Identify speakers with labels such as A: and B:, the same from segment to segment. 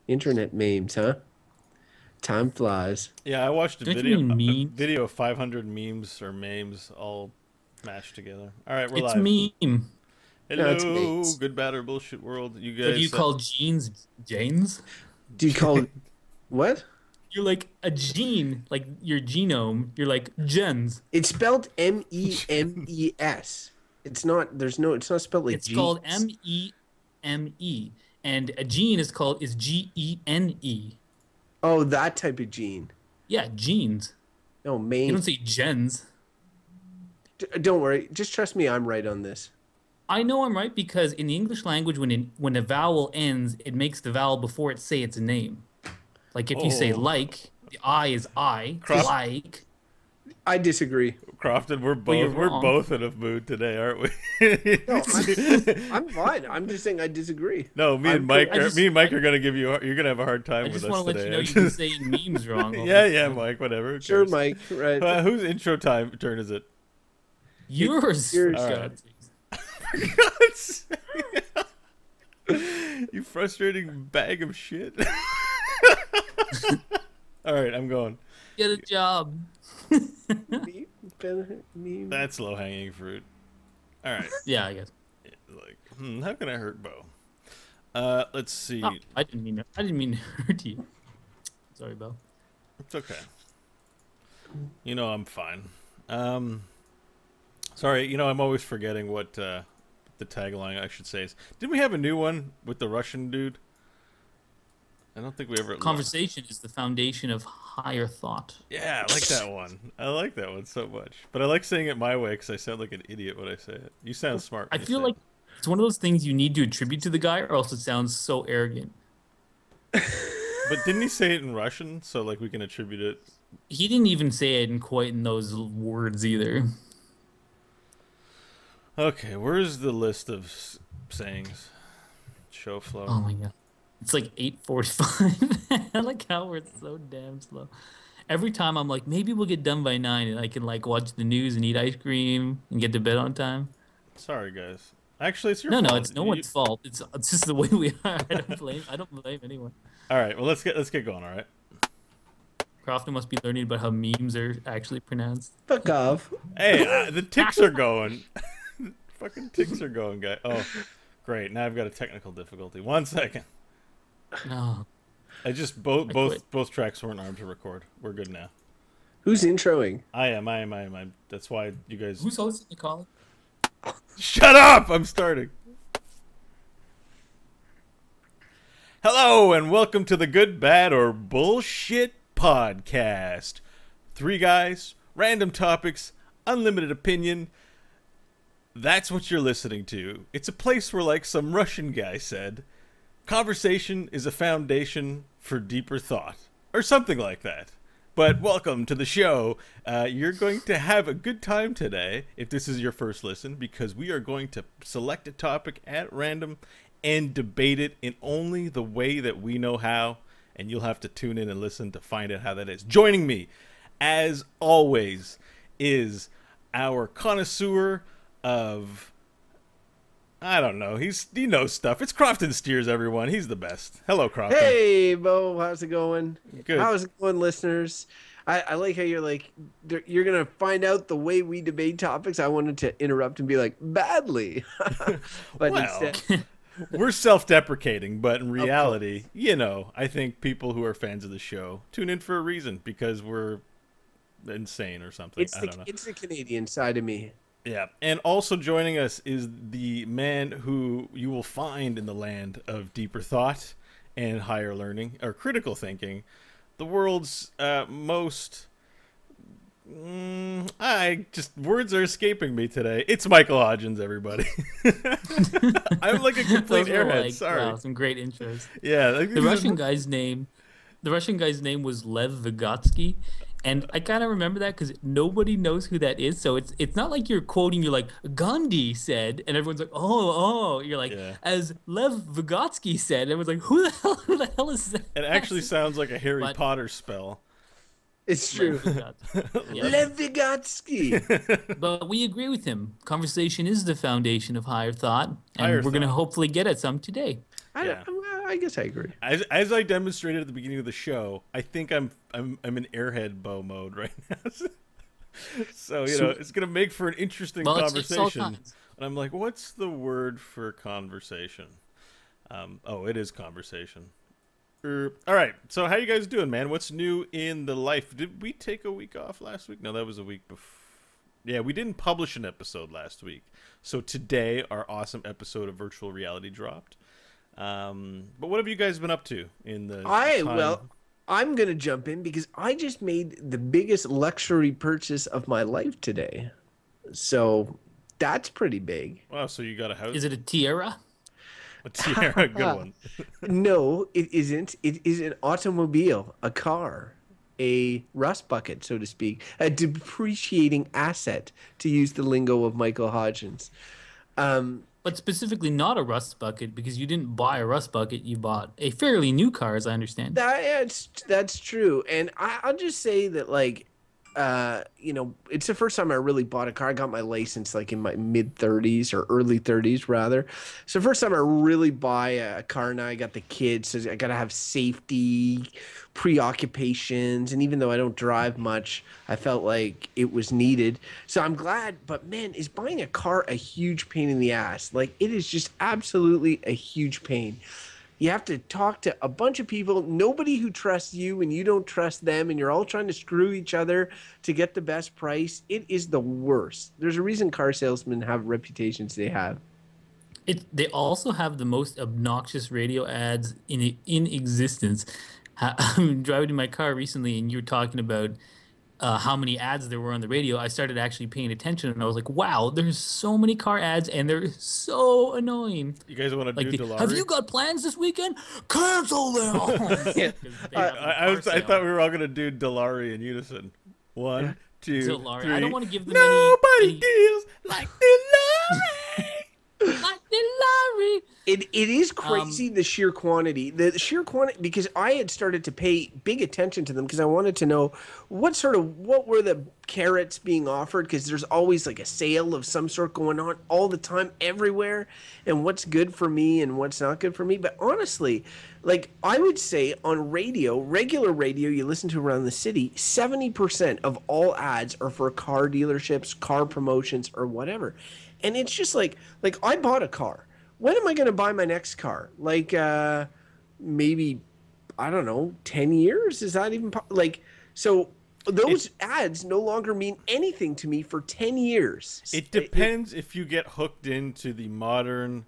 A: Internet memes, huh? Time flies.
B: Yeah, I watched
C: Don't you mean
B: a
C: memes?
B: video of 500 memes or memes all mashed together. All right, we're
C: It's
B: live.
C: meme.
A: No, it's
B: Hello,
A: memes.
B: good, bad, or bullshit world. You
C: So do you
B: guys,
C: call genes Janes?
A: Do you call it what?
C: You're like a gene, like your genome. You're like gens.
A: It's spelled Memes. It's not. There's no. It's not spelled like
C: It's called
A: genes.
C: Meme, and a gene is Gene.
A: Oh, that type of gene.
C: Yeah, genes.
A: No,
C: You
A: main.
C: don't say gens.
A: Don't worry. Just trust me. I'm right on this.
C: I know I'm right because in the English language, when a vowel ends, it makes the vowel before it say its name. Like if you say
B: Oh.
C: like, the I is I,
B: Cross-
C: like.
A: I disagree.
B: Crofton, we're
C: you're
B: both
C: wrong.
B: in a mood today, aren't we?
A: No, I'm fine. I'm just saying I disagree.
B: No, me and
A: I'm
B: Mike,
A: cool.
B: are gonna give you. You're gonna have a hard
C: I
B: time with
C: just
B: us
C: want to let
B: today.
C: you know you've been saying memes wrong. all
B: yeah,
C: this
B: yeah,
C: time.
B: Mike. Whatever. Who
A: Sure,
B: cares?
A: Mike. Right.
B: Whose intro turn is it?
C: Yours.
A: Yours.
C: for
B: All right.
C: God's sakes.
B: You frustrating bag of shit. All right, I'm going.
C: Get a job.
A: Meme.
B: That's low hanging fruit. All right,
C: Yeah, I guess.
B: like, how can I hurt Beau? Let's see.
C: Oh, I didn't mean to hurt you. Sorry, Beau.
B: It's okay. You know I'm fine. Sorry, I'm always forgetting what the tagline I should say is. Didn't we have a new one with the Russian dude? I don't think we ever.
C: Conversation is the foundation of higher thought.
B: Yeah, I like that one. I like that one so much. But I like saying it my way because I sound like an idiot when I say it. You sound smart.
C: I
B: when you
C: feel
B: say
C: like it's one of those things you need to attribute to the guy, or else it sounds so arrogant.
B: it. But didn't he say it in Russian? So like we can attribute it.
C: He didn't even say it in quite in those words either.
B: Okay, where's the list of sayings? Show flow.
C: Oh my god. It's like 8:45. I like how we're so damn slow. Every time I'm like, maybe we'll get done by 9 and I can like watch the news and eat ice cream and get to bed on time.
B: Sorry, guys. Actually, it's your
C: No,
B: fault.
C: no, it's no one's fault. It's just the way we are. I don't blame anyone.
B: All right, well let's get going. All right.
C: Crofton must be learning about how memes are actually pronounced.
A: Fuck off.
B: Hey, the ticks are going. Fucking ticks are going, guy. Oh, great. Now I've got a technical difficulty. 1 second.
C: No.
B: I just
C: quit.
B: both tracks weren't armed to record. We're good now.
A: Who's introing?
B: I am. That's why you guys.
C: Who's hosting the call?
B: Shut up! I'm starting. Hello and welcome to the Good, Bad, or Bullshit podcast. 3 guys, random topics, unlimited opinion. That's what you're listening to. It's a place where, like some Russian guy said, conversation is a foundation for deeper thought. Or something like that. But welcome to the show. You're going to have a good time today if this is your first listen, because we are going to select a topic at random and debate it in only the way that we know how. And you'll have to tune in and listen to find out how that is. Joining me, as always, is our connoisseur of... I don't know. He knows stuff. It's Crofton Steers, everyone. He's the best. Hello, Crofton.
A: Hey, Beau. How's it going?
B: Good.
A: How's it going, listeners? I like how you're like, you're going to find out the way we debate topics. I wanted to interrupt and be like, badly. But
B: Well,
A: instead,
B: we're self-deprecating, but in reality, I think people who are fans of the show tune in for a reason, because we're insane or something. I don't know.
A: it's the Canadian side of me.
B: Yeah, and also joining us is the man who you will find in the land of deeper thought and higher learning, or critical thinking, the world's most... words are escaping me today. It's Michael Hodgins, everybody. I'm like a complete
C: Those were
B: airhead.
C: like,
B: Sorry.
C: wow, some great intros.
B: Yeah,
C: The Russian guy's name was Lev Vygotsky, and I kind of remember that because nobody knows who that is. So it's not like you're quoting. You're like, Gandhi said, and everyone's like, oh. You're like,
B: Yeah.
C: as Lev Vygotsky said. Everyone's like, who the hell is that?
B: It actually sounds like a Harry
C: But-
B: Potter spell.
A: It's true.
C: Yeah.
A: Lev Vygotsky.
C: But we agree with him. Conversation is the foundation of higher thought, and
B: Higher
C: we're going to
B: thought.
C: hopefully get at some today.
B: Yeah.
A: I guess I agree.
B: As I demonstrated at the beginning of the show, I think I'm in airhead Beau mode right now. So it's gonna make for an interesting
C: Well, it's all
B: conversation.
C: kinds.
B: And I'm like, what's the word for conversation? It is conversation. All right. So how you guys doing, man? What's new in the life? Did we take a week off last week? No, that was a week before. Yeah, we didn't publish an episode last week. So today, our awesome episode of Virtual Reality dropped. But what have you guys been up to in the time?
A: Well, I'm going to jump in because I just made the biggest luxury purchase of my life today. So that's pretty big.
B: Wow, so you got a house?
C: Is it a tiara?
B: A tiara, good one.
A: No, it isn't. It is an automobile, a car, a rust bucket, so to speak, a depreciating asset, to use the lingo of Michael Hodgins.
C: But specifically not a rust bucket, because you didn't buy a rust bucket. You bought a fairly new car, as I understand.
A: That's true. And I'll just say that, like, it's the first time I really bought a car. I got my license like in my mid-30s or early 30s rather. So first time I really buy a car. Now I got the kids, so I got to have safety preoccupations. And even though I don't drive much, I felt like it was needed. So I'm glad. But man, is buying a car a huge pain in the ass? Like, it is just absolutely a huge pain. You have to talk to a bunch of people, nobody who trusts you and you don't trust them, and you're all trying to screw each other to get the best price. It is the worst. There's a reason car salesmen have reputations they have.
C: They also have the most obnoxious radio ads in existence. I'm driving in my car recently, and you were talking about how many ads there were on the radio. I started actually paying attention, and I was like, wow, there's so many car ads, and they're so annoying.
B: You guys want to do Delari?
C: Have you got plans this weekend? Cancel them!
A: Yeah.
B: I thought we were all going to do Delari in unison. 1, 2,
C: Delari.
B: 3.
C: I don't want to give them
B: Nobody deals like Delari.
C: like Delari.
A: It is crazy, the sheer quantity. Because I had started to pay big attention to them because I wanted to know what were the carrots being offered, because there's always like a sale of some sort going on all the time everywhere, and what's good for me and what's not good for me. But honestly, like, I would say on radio, regular radio you listen to around the city, 70% of all ads are for car dealerships, car promotions, or whatever. And it's just like I bought a car. When am I going to buy my next car? Like, maybe, I don't know, 10 years? Is that even so those ads no longer mean anything to me for 10 years.
B: It depends if you get hooked into the modern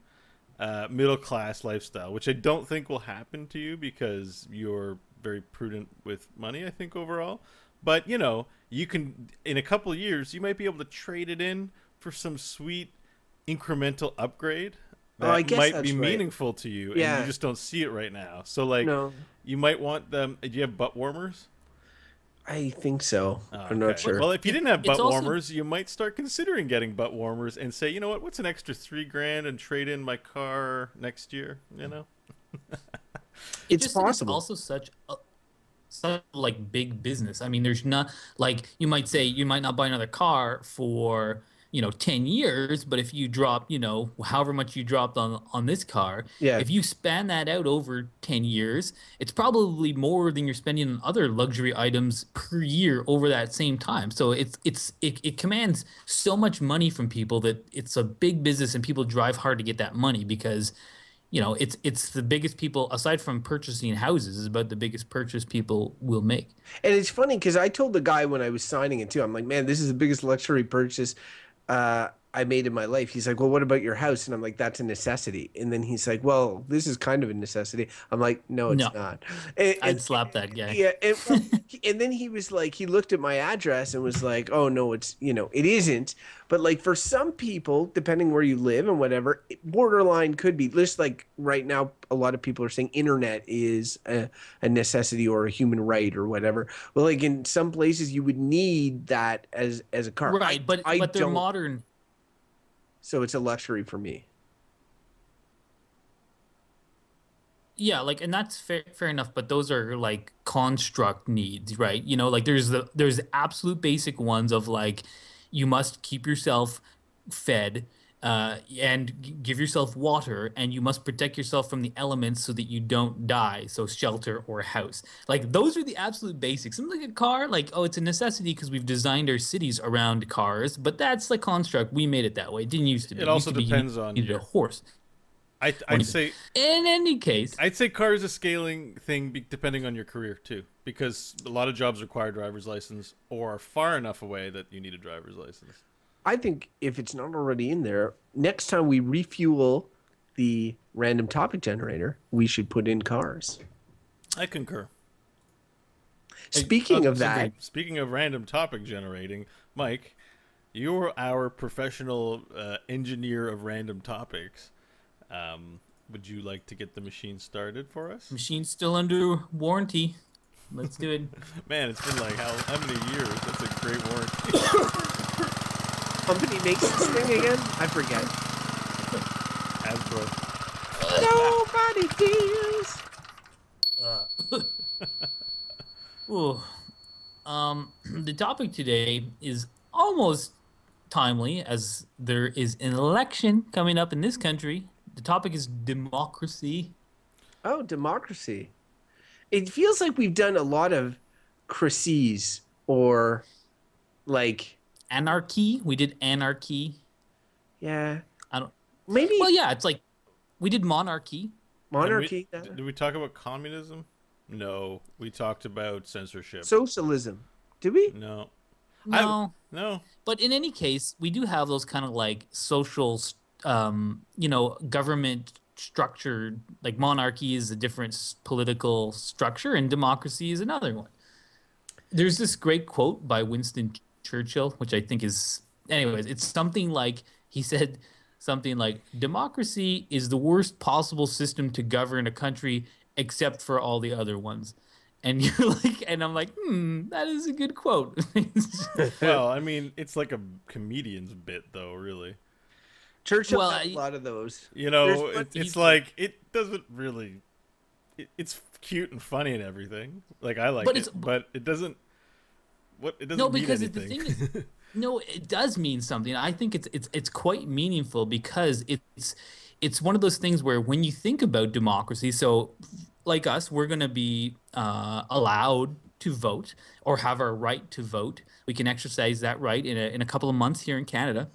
B: middle-class lifestyle, which I don't think will happen to you because you're very prudent with money, I think, overall. But, you can, in a couple of years, you might be able to trade it in for some sweet incremental upgrade that
A: I guess
B: might
A: that's
B: be
A: right.
B: meaningful to you, and you just don't see it right now. So, like,
A: No.
B: you might want them. Do you have butt warmers?
A: I think so. I'm not sure.
B: Well, if you didn't have
C: It's
B: butt
C: also-
B: warmers, you might start considering getting butt warmers and say, you know what, what's an extra $3,000 and trade in my car next year?
A: It's
C: Just that
A: possible.
C: It's also such like big business. I mean, there's not, like, you might say you might not buy another car for 10 years, but if you drop, however much you dropped on this car, if you span that out over 10 years, it's probably more than you're spending on other luxury items per year over that same time. So it commands so much money from people that it's a big business, and people drive hard to get that money because it's the biggest people, aside from purchasing houses, is about the biggest purchase people will make.
A: And it's funny because I told the guy when I was signing it too, I'm like, man, this is the biggest luxury purchase I made in my life. He's like, well, what about your house? And I'm like, that's a necessity. And then he's like, well, this is kind of a necessity. I'm like, no, it's not.
C: I'd slap that guy.
A: Yeah. And then he was like, he looked at my address and was like, oh, no, it's, it isn't. But like for some people, depending where you live and whatever, borderline could be. Just like right now, a lot of people are saying internet is a necessity or a human right or whatever. Well, like in some places you would need that as a car.
C: Right, but they're modern.
A: So it's a luxury for me.
C: Yeah, like, and that's fair enough, but those are like construct needs, right? Like there's absolute basic ones of like, you must keep yourself fed, and give yourself water, and you must protect yourself from the elements so that you don't die. So shelter or a house. Like those are the absolute basics. Something like a car, like, oh, it's a necessity because we've designed our cities around cars, but that's the construct. We made it that way. It didn't used to be.
B: It
C: It used
B: also
C: to be you
B: depends on
C: needed a
B: your.
C: horse.
B: I'd say.
C: In any case,
B: I'd say car is a scaling thing depending on your career too, because a lot of jobs require a driver's license or are far enough away that you need a driver's license.
A: I think if it's not already in there, next time we refuel the random topic generator, we should put in cars.
B: I concur.
A: Speaking of that,
B: Speaking of random topic generating, Mike, you're our professional engineer of random topics. Would you like to get the machine started for us?
C: machine's still under warranty. Let's do it.
B: Man, it's been like how many years? That's a great warranty.
A: company makes this thing again? I forget.
B: Hasbro.
A: Nobody deals.
C: Ooh. The topic today is almost timely as there is an election coming up in this country. The topic is democracy.
A: Oh, democracy. It feels like we've done a lot of crises or like
C: Anarchy. We did anarchy.
A: yeah.
C: I don't.
A: Maybe
C: Well, yeah, it's like we did monarchy.
A: monarchy,
B: Did we talk about communism? No, we talked about censorship.
A: socialism. Did we?
B: No.
C: No,
B: No.
C: but in any case, we do have those kind of like social, government structured. Like monarchy is a different political structure, and democracy is another one. There's this great quote by Winston Churchill, which I think is, anyways, it's something like he said something like, "Democracy is the worst possible system to govern a country, except for all the other ones." And you're like, and I'm like, that is a good quote.
B: Well, I mean, it's like a comedian's bit, though, really.
A: Churchill
C: Well,
A: had a lot of those.
B: You know,
A: There's one-
B: it's like, it doesn't really... it's cute and funny and everything. Like, I like
C: But
B: it,
C: it's-
B: but it doesn't... It doesn't
C: No,
B: mean
C: because
B: anything.
C: the thing is, no, it does mean something. I think it's quite meaningful because it's one of those things where when you think about democracy, so like us, we're going to be allowed to vote or have our right to vote. We can exercise that right in a couple of months here in Canada.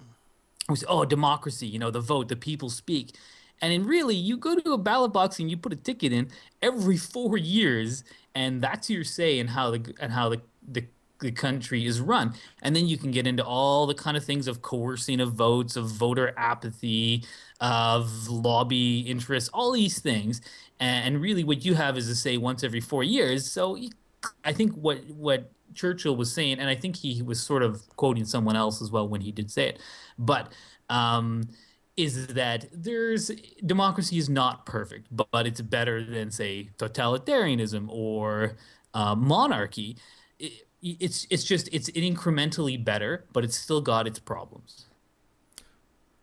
C: We say, oh, democracy, the vote, the people speak. And in really, you go to a ballot box and you put a ticket in every 4 years, and that's your say in how the country is run. And then you can get into all the kind of things of coercing of votes, of voter apathy, of lobby interests, all these things. And really what you have is a say once every 4 years. So I think what Churchill was saying, and I think he was sort of quoting someone else as well when he did say it, but is that democracy is not perfect, but it's better than, say, totalitarianism or monarchy. It's incrementally better, but it's still got its problems.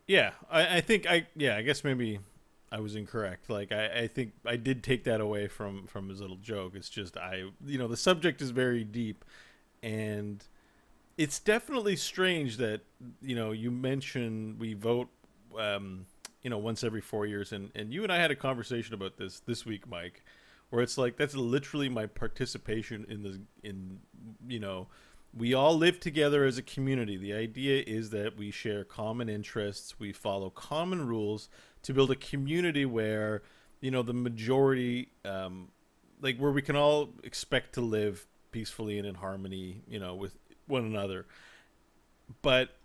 B: Yeah, I think I guess maybe I was incorrect. Like I think I did take that away from his little joke. It's just the subject is very deep, and it's definitely strange that you mention we vote once every 4 years, and you and I had a conversation about this week, Mike, where it's like that's literally my participation in we all live together as a community. The idea is that we share common interests, we follow common rules to build a community where the majority like where we can all expect to live peacefully and in harmony with one another. But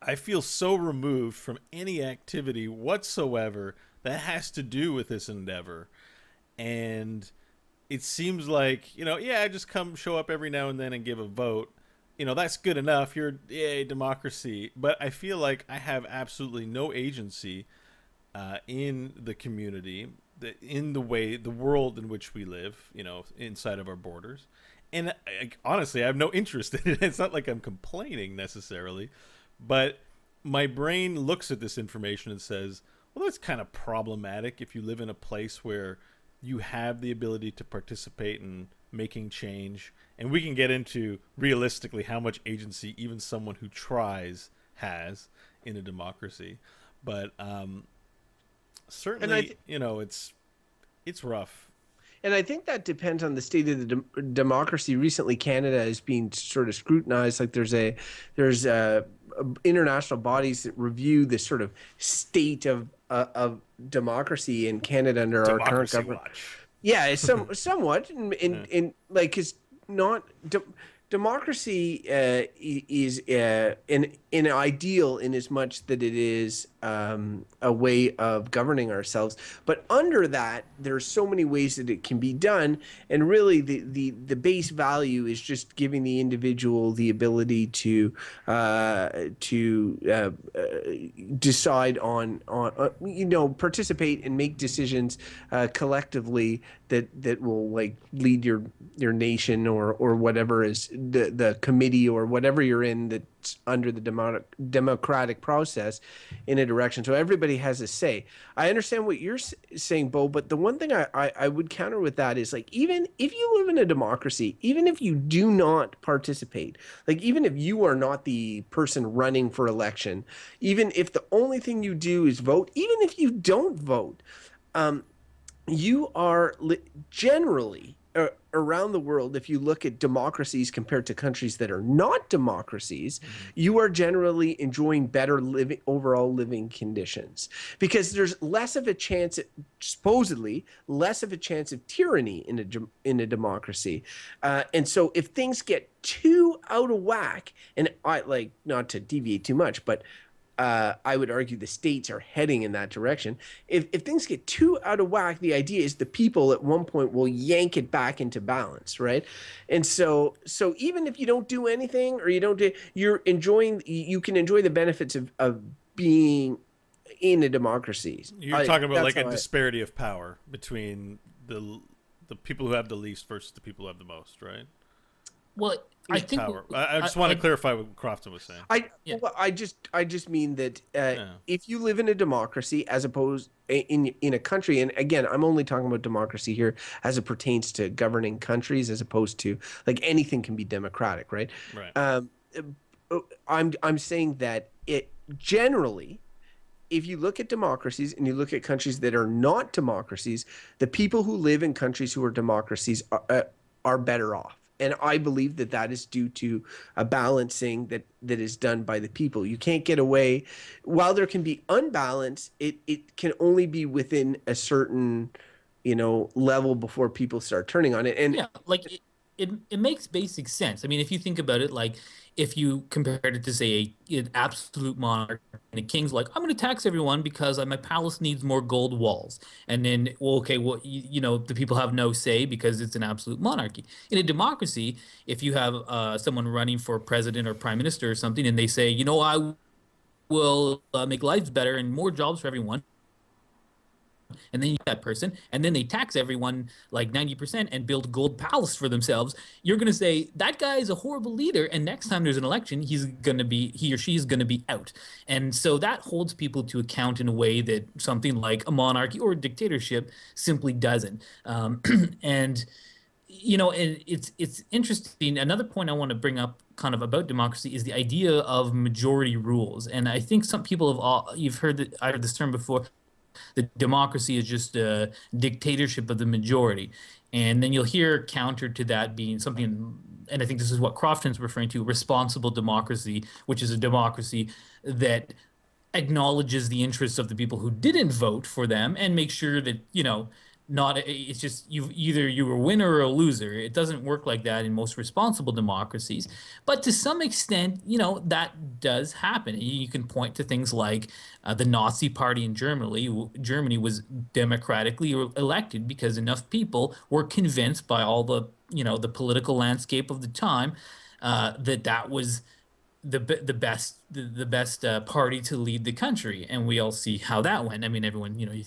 B: I feel so removed from any activity whatsoever that has to do with this endeavor. And it seems like, I just come show up every now and then and give a vote. That's good enough. You're, yay, democracy. But I feel like I have absolutely no agency in the community, in the world in which we live, inside of our borders. And honestly, I have no interest in it. It's not like I'm complaining necessarily. But my brain looks at this information and says, well, that's kind of problematic if you live in a place where you have the ability to participate in making change. And we can get into realistically how much agency even someone who tries has in a democracy. But certainly, it's rough.
A: And I think that depends on the state of the democracy. Recently, Canada is being sort of scrutinized. Like there's international bodies that review the sort of state of democracy in Canada under our current government.
B: Watch.
A: Yeah, it's somewhat in like it's not. Democracy is an ideal in as much that it is a way of governing ourselves. But under that, there's so many ways that it can be done. And really, the base value is just giving the individual the ability to decide on participate and make decisions collectively that will like lead your nation or whatever is the committee or whatever you're in that's under the democratic process in a direction. So everybody has a say. I understand what you're saying, Beau, but the one thing I would counter with that is like, even if you live in a democracy, even if you do not participate, like even if you are not the person running for election, even if the only thing you do is vote, even if you don't vote, you are generally around the world, if you look at democracies compared to countries that are not democracies, you are generally enjoying better overall living conditions because there's less of a chance, supposedly less of a chance of tyranny in a democracy. And so if things get too out of whack, and I like not to deviate too much, but I would argue the states are heading in that direction. If things get too out of whack, the idea is the people at one point will yank it back into balance, right? And so even if you don't do anything or you can enjoy the benefits of being in a democracy.
B: You're talking about like a disparity of power between the people who have the least versus the people who have the most, right?
C: Well, I think
B: I just want to clarify what Crofton was saying.
A: I just mean that if you live in a democracy as opposed in a country, and again, I'm only talking about democracy here as it pertains to governing countries, as opposed to like anything can be democratic, right?
B: Right.
A: I'm saying that it generally, if you look at democracies and you look at countries that are not democracies, the people who live in countries who are democracies are better off. And I believe that is due to a balancing that is done by the people. You can't get away. While there can be unbalance, it can only be within a certain, level before people start turning on it. And
C: yeah, like it makes basic sense. I mean, if you think about it, like if you compared it to say an absolute monarch and a king's like, I'm going to tax everyone because my palace needs more gold walls. And then, the people have no say because it's an absolute monarchy. In a democracy, if you have someone running for president or prime minister or something, and they say, I will make lives better and more jobs for everyone. And then you that person, and then they tax everyone like 90% and build gold palace for themselves. You're going to say that guy is a horrible leader, and next time there's an election, he or she is going to be out. And so that holds people to account in a way that something like a monarchy or a dictatorship simply doesn't. And it's interesting. Another point I want to bring up kind of about democracy is the idea of majority rules. And I think some people I heard this term before. The democracy is just a dictatorship of the majority. And then you'll hear counter to that being something, and I think this is what Crofton's referring to, responsible democracy, which is a democracy that acknowledges the interests of the people who didn't vote for them and make sure that, it's just you're a winner or a loser. It doesn't work like that in most responsible democracies. But to some extent, that does happen. You can point to things like the Nazi Party in Germany. Germany was democratically elected because enough people were convinced by all the political landscape of the time that was the best party to lead the country, and we all see how that went. I mean, everyone, you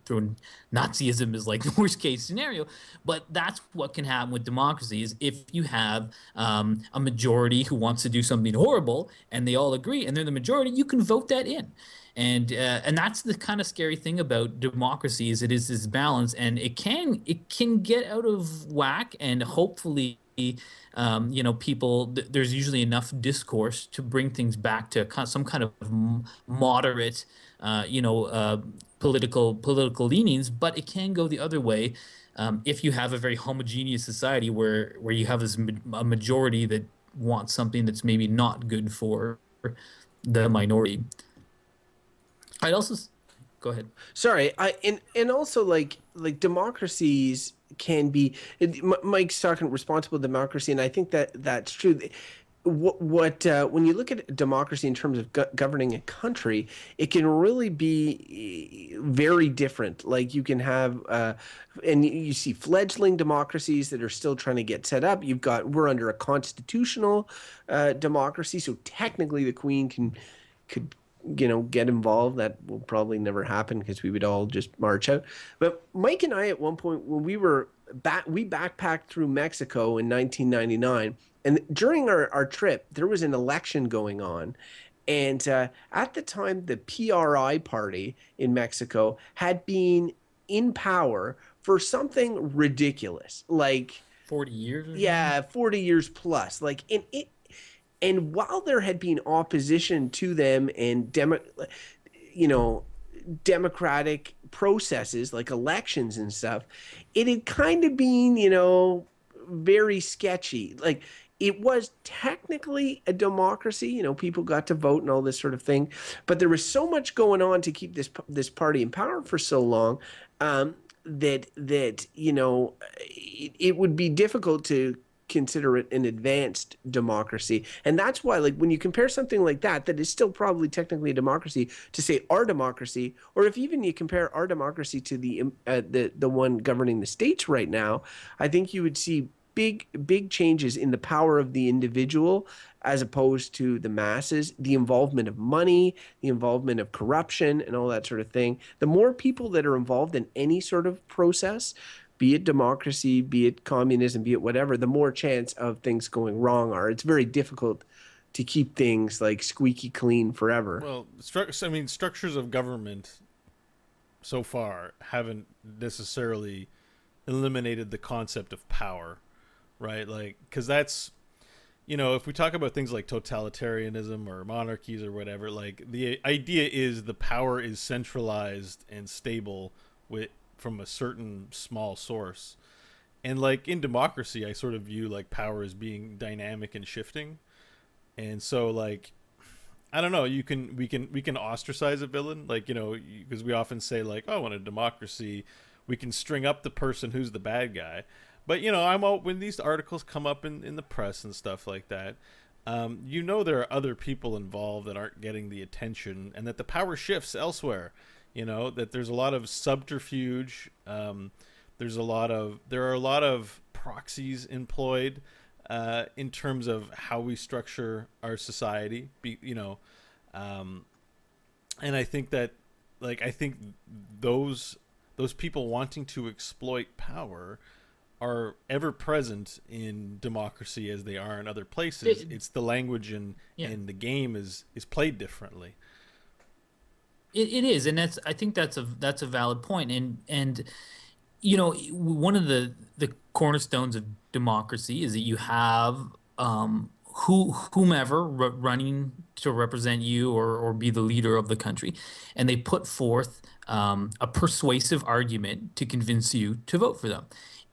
C: throw Nazism as like the worst case scenario, but that's what can happen with democracy is if you have a majority who wants to do something horrible and they all agree and they're the majority, you can vote that in. And that's the kind of scary thing about democracy is it is this balance, and it can get out of whack, and hopefully people, there's usually enough discourse to bring things back to some kind of moderate, political leanings, but it can go the other way if you have a very homogeneous society where you have a majority that wants something that's maybe not good for the minority. I'd also go ahead.
A: Sorry, and also like democracies can be. Mike's talking responsible democracy, and I think that that's true. What when you look at democracy in terms of governing a country, it can really be very different. Like you can have, and you see fledgling democracies that are still trying to get set up. We're under a constitutional democracy, so technically the Queen could get involved. That will probably never happen because we would all just march out. But Mike and I, at one point when we backpacked through Mexico in 1999, and during our trip, there was an election going on. And at the time, the PRI party in Mexico had been in power for something ridiculous, like
C: 40 years?
A: Yeah, 40 years plus. Like, and while there had been opposition to them and democratic processes like elections and stuff, it had kind of been, very sketchy. Like, it was technically a democracy, people got to vote and all this sort of thing, but there was so much going on to keep this party in power for so long that it would be difficult to consider it an advanced democracy. And that's why, like, when you compare something like that is still probably technically a democracy, to say our democracy, or if even you compare our democracy to the one governing the states right now, I think you would see big changes in the power of the individual as opposed to the masses, the involvement of money, the involvement of corruption, and all that sort of thing. The more people that are involved in any sort of process, be it democracy, be it communism, be it whatever, the more chance of things going wrong are. It's very difficult to keep things like squeaky clean forever.
B: Well, structures of government so far haven't necessarily eliminated the concept of power, right? Like, because that's, if we talk about things like totalitarianism or monarchies or whatever, like the idea is the power is centralized and stable from a certain small source. And like in democracy, I sort of view like power as being dynamic and shifting. And so like, I don't know, we can ostracize a villain, like, because we often say like, oh, in a democracy, we can string up the person who's the bad guy. But, when these articles come up in the press and stuff like that, there are other people involved that aren't getting the attention, and that the power shifts elsewhere. That there's a lot of subterfuge. There are a lot of proxies employed in terms of how we structure our society. And I think that, like, those people wanting to exploit power are ever present in democracy as they are in other places. It's the language and the game is played differently.
C: It is, and I think that's a valid point. And one of the cornerstones of democracy is that you have whomever running to represent you or be the leader of the country, and they put forth a persuasive argument to convince you to vote for them.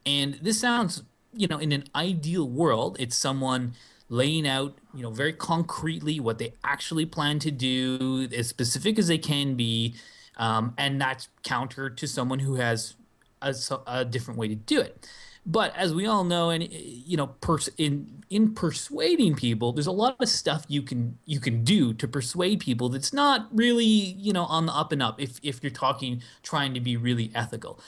C: And this sounds, in an ideal world, it's someone laying out, very concretely what they actually plan to do, as specific as they can be, and that's counter to someone who has a different way to do it. But as we all know, and in persuading people, there's a lot of stuff you can do to persuade people that's not really on the up and up if you're trying to be really ethical.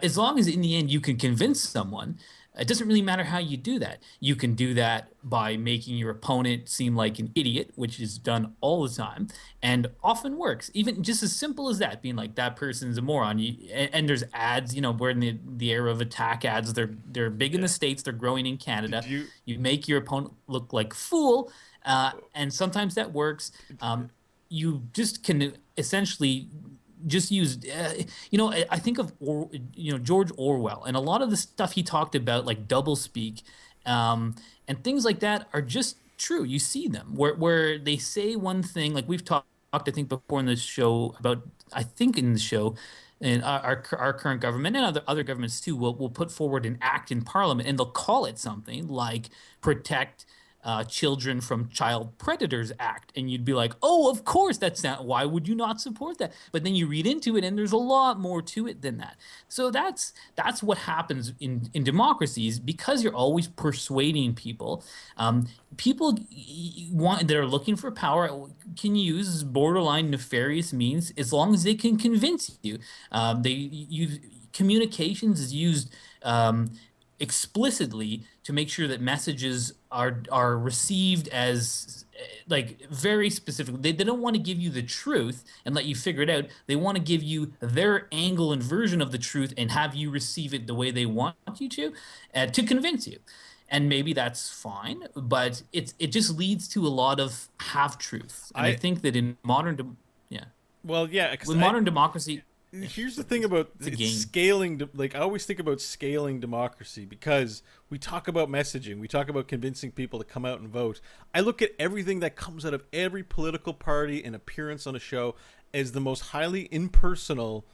C: As long as in the end you can convince someone, it doesn't really matter how you do that. You can do that by making your opponent seem like an idiot, which is done all the time and often works. Even just as simple as that, being like, that person's a moron. And there's ads, we're in the era of attack ads. They're big in the States. They're growing in Canada. You make your opponent look like a fool, and sometimes that works. You just can essentially just use, I think of George Orwell, and a lot of the stuff he talked about, like doublespeak, And things like that are just true. You see them where they say one thing, like we've talked, I think, before in this show about, I think in the show, and our current government and other governments too will put forward an act in Parliament, and they'll call it something like Protect Children from Child Predators Act, and you'd be like, oh, of course, that's not. Why would you not support that? But then you read into it, and there's a lot more to it than that. So that's what happens in democracies, because you're always persuading people. People that are looking for power can use borderline nefarious means as long as they can convince you. They use communications is used explicitly to make sure that messages are received as like very specific. They don't want to give you the truth and let you figure it out. They want to give you their angle and version of the truth and have you receive it the way they want you to convince you. And maybe that's fine, but it just leads to a lot of half truths. And I think that in modern democracy.
B: Here's the thing about scaling. Like, I always think about scaling democracy, because we talk about messaging, we talk about convincing people to come out and vote. I look at everything that comes out of every political party and appearance on a show as the most highly impersonal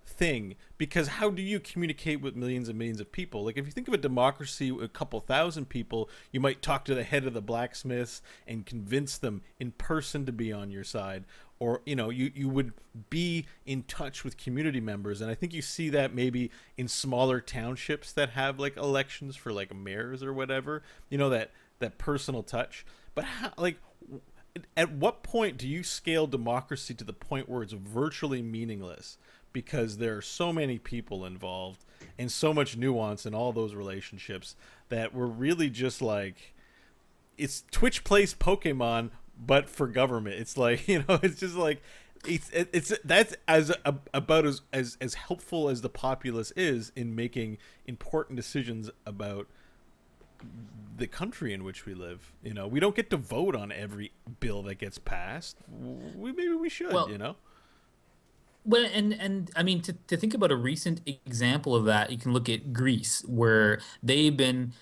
B: thing, because how do you communicate with millions and millions of people? Like, if you think of a democracy with a couple thousand people, you might talk to the head of the blacksmiths and convince them in person to be on your side. Or, you know, you would be in touch with community members. And I think you see that maybe in smaller townships that have like elections for like mayors or whatever, you know, that personal touch. But how, like, at what point do you scale democracy to the point where it's virtually meaningless, because there are so many people involved and so much nuance in all those relationships that we're really just like, it's Twitch plays Pokemon but for government? It's like, you know, it's just like, it's that's about as helpful as the populace is in making important decisions about the country in which we live. You know, we don't get to vote on every bill that gets passed. Maybe we should, well, you know.
C: Well, and I mean, to think about a recent example of that, you can look at Greece, where they've been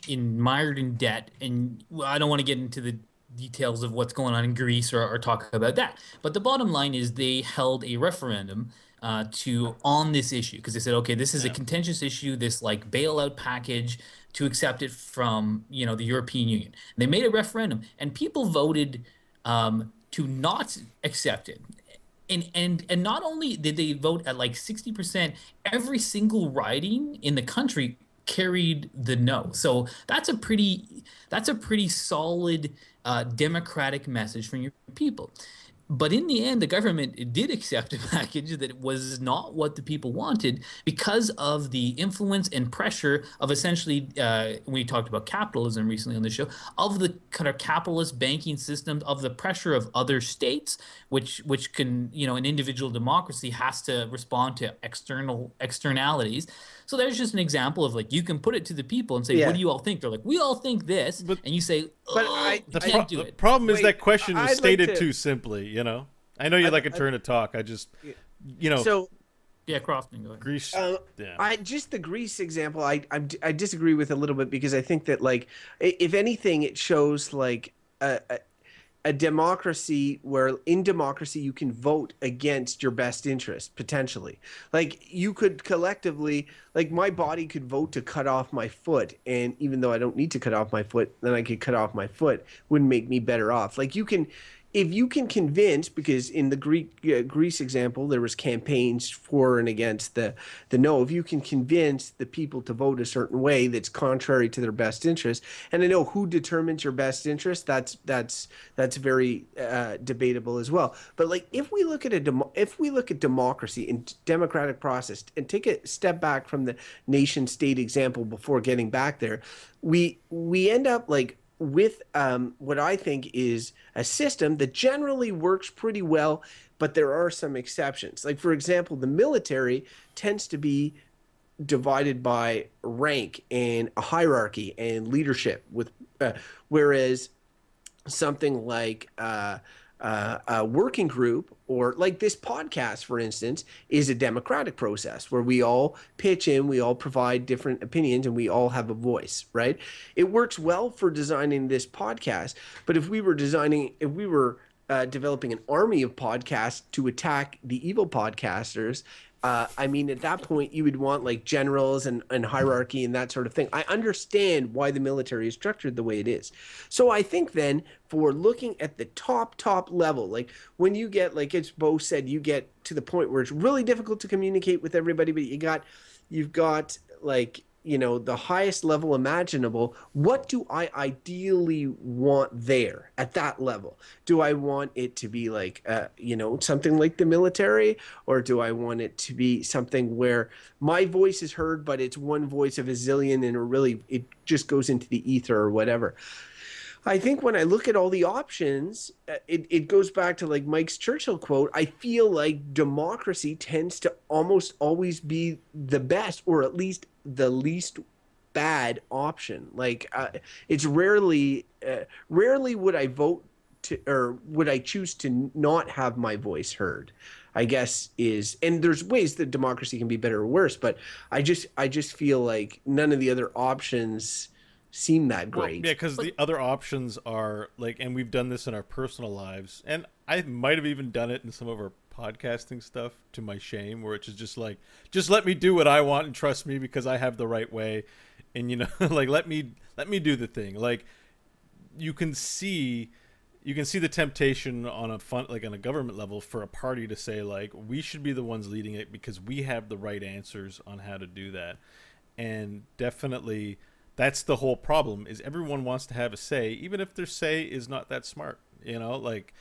C: mired in debt. And I don't want to get into the details of what's going on in Greece or talk about that. But the bottom line is they held a referendum on this issue, because they said, okay, this is a contentious issue, this like bailout package, to accept it from, you know, the European Union. And they made a referendum, and people voted to not accept it. And not only did they vote at like 60%, every single riding in the country carried the no. So that's a pretty solid democratic message from your people. But in the end, the government did accept a package that was not what the people wanted, because of the influence and pressure of essentially, we talked about capitalism recently on the show, of the kind of capitalist banking system, of the pressure of other states, which can, you know, an individual democracy has to respond to externalities. So there's just an example of, like, you can put it to the people and say, what do you all think? They're like, we all think this. And you say,
B: the problem is that question was stated too simply, you know? I know you'd like a turn to talk. I just, you know.
C: So, yeah, Crofton, go ahead.
B: Greece.
A: The Greece example, I disagree with a little bit, because I think that, like, if anything, it shows, like, a democracy where in democracy you can vote against your best interest, potentially. Like, you could collectively, like, my body could vote to cut off my foot, and even though I don't need to cut off my foot, then I could cut off my foot. Wouldn't make me better off. Like, you can, if you can convince, because in the Greece example, there was campaigns for and against the no. If you can convince the people to vote a certain way that's contrary to their best interest, and I know who determines your best interest, that's very debatable as well. But, like, if we look at democracy and democratic process, and take a step back from the nation state example before getting back there, we end up, like, with what I think is a system that generally works pretty well, but there are some exceptions. Like, for example, the military tends to be divided by rank and a hierarchy and leadership, with whereas something like working group, or like this podcast, for instance, is a democratic process where we all pitch in, we all provide different opinions, and we all have a voice, right? It works well for designing this podcast, but if we were developing an army of podcasts to attack the evil podcasters, I mean, at that point, you would want like generals and hierarchy and that sort of thing. I understand why the military is structured the way it is. So I think then for looking at the top level, like when you get, like as Beau said, you get to the point where it's really difficult to communicate with everybody, but you've got like, you know, the highest level imaginable. What do I ideally want there at that level? Do I want it to be like, you know, something like the military, or do I want it to be something where my voice is heard, but it's one voice of a zillion, and it just goes into the ether or whatever? I think when I look at all the options, it goes back to like Mike's Churchill quote. I feel like democracy tends to almost always be the best, or at least the least bad option. Like it's rarely would I vote to, or would I choose to not have my voice heard, I guess and there's ways that democracy can be better or worse, but I just feel like none of the other options seem that great.
B: Well, yeah, because the other options are like, and we've done this in our personal lives, and I might have even done it in some of our podcasting stuff, to my shame, where it's just like, just let me do what I want and trust me because I have the right way, and you know, like let me do the thing. Like you can see the temptation on a government level for a party to say like, we should be the ones leading it because we have the right answers on how to do that. And definitely that's the whole problem, is everyone wants to have a say, even if their say is not that smart, you know, like,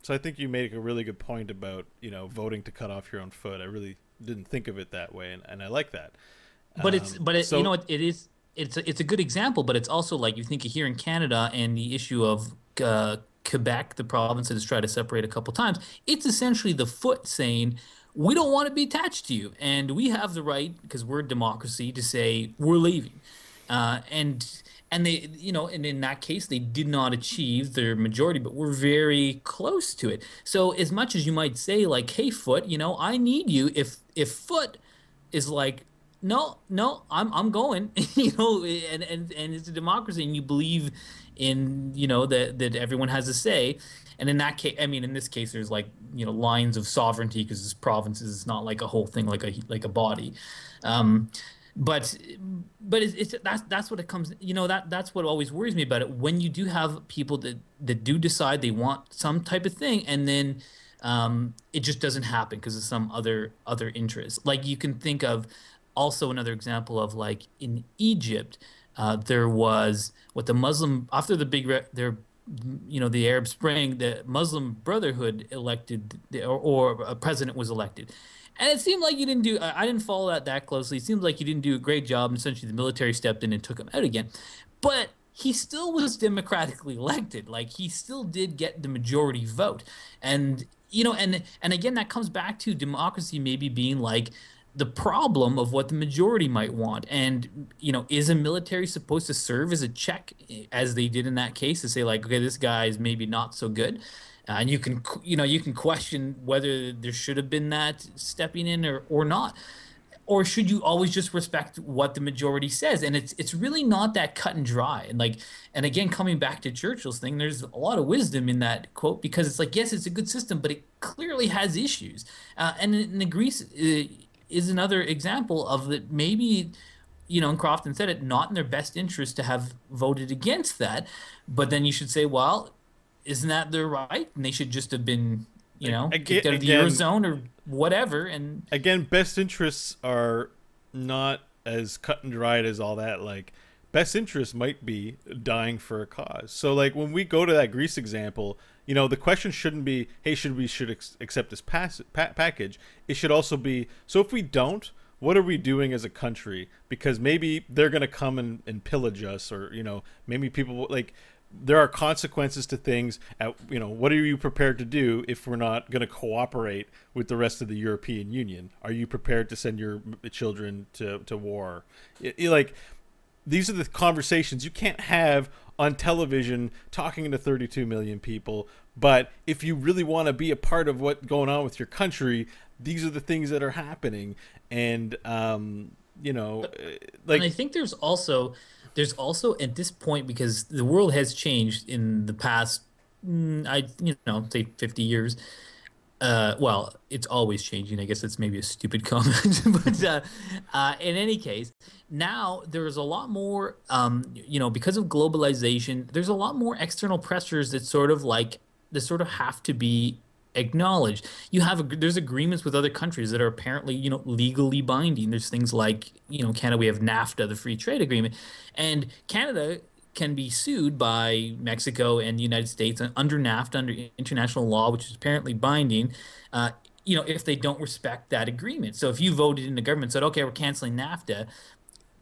B: so I think you make a really good point about, you know, voting to cut off your own foot. I really didn't think of it that way, and I like that.
C: So, you know, it's a good example, but it's also like you think of here in Canada and the issue of Quebec, the province that has tried to separate a couple times. It's essentially the foot saying, we don't want to be attached to you, and we have the right, because we're a democracy, to say we're leaving. And they, you know, and in that case, they did not achieve their majority, but we're very close to it. So as much as you might say like, hey, Foot, you know, I need you. If Foot is like, no, I'm going, you know, and it's a democracy, and you believe in, you know, that everyone has a say. And in that case, I mean, in this case, there's like, you know, lines of sovereignty because this province is not like a whole thing, like a body. But that's what it comes, you know, that's what always worries me about it. When you do have people that do decide they want some type of thing, and then it just doesn't happen because of some other interest. Like you can think of also another example of like in Egypt, there was what the Muslim, after the the Arab Spring, the Muslim Brotherhood elected, or a president was elected. And it seemed like you didn't do, I didn't follow that closely. It seems like you didn't do a great job, and essentially the military stepped in and took him out again. But he still was democratically elected. Like he still did get the majority vote. And, you know, and again, that comes back to democracy maybe being like the problem of what the majority might want. And, you know, is a military supposed to serve as a check, as they did in that case, to say like, okay, this guy is maybe not so good? And you can question whether there should have been that stepping in or not. Or should you always just respect what the majority says? And it's really not that cut and dry. And again, coming back to Churchill's thing, there's a lot of wisdom in that quote, because it's like, yes, it's a good system, but it clearly has issues. And in Greece is another example of that. Maybe, you know, and Crofton said it, not in their best interest to have voted against that. But then you should say, well, isn't that their right? And they should just have been, you know, kicked out of the Eurozone or whatever. And again,
B: best interests are not as cut and dried as all that. Like, best interest might be dying for a cause. So, like, when we go to that Greece example, you know, the question shouldn't be, hey, should accept this package? It should also be, so if we don't, what are we doing as a country? Because maybe they're going to come and pillage us, or, you know, maybe people like, there are consequences to things. You know, what are you prepared to do if we're not going to cooperate with the rest of the European Union? Are you prepared to send your children to war? Like, these are the conversations you can't have on television talking to 32 million people. But if you really want to be a part of what's going on with your country, these are the things that are happening. And you know, like,
C: and I think there's also at this point, because the world has changed in the past, say 50 years. Well, it's always changing. I guess that's maybe a stupid comment, but in any case, now there's a lot more, because of globalization, there's a lot more external pressures that sort of have to be acknowledged. There's agreements with other countries that are apparently, legally binding. There's things like, Canada, we have NAFTA, the free trade agreement, and Canada can be sued by Mexico and the United States under NAFTA, under international law, which is apparently binding, if they don't respect that agreement. So if you voted in the government and said, okay, we're canceling NAFTA,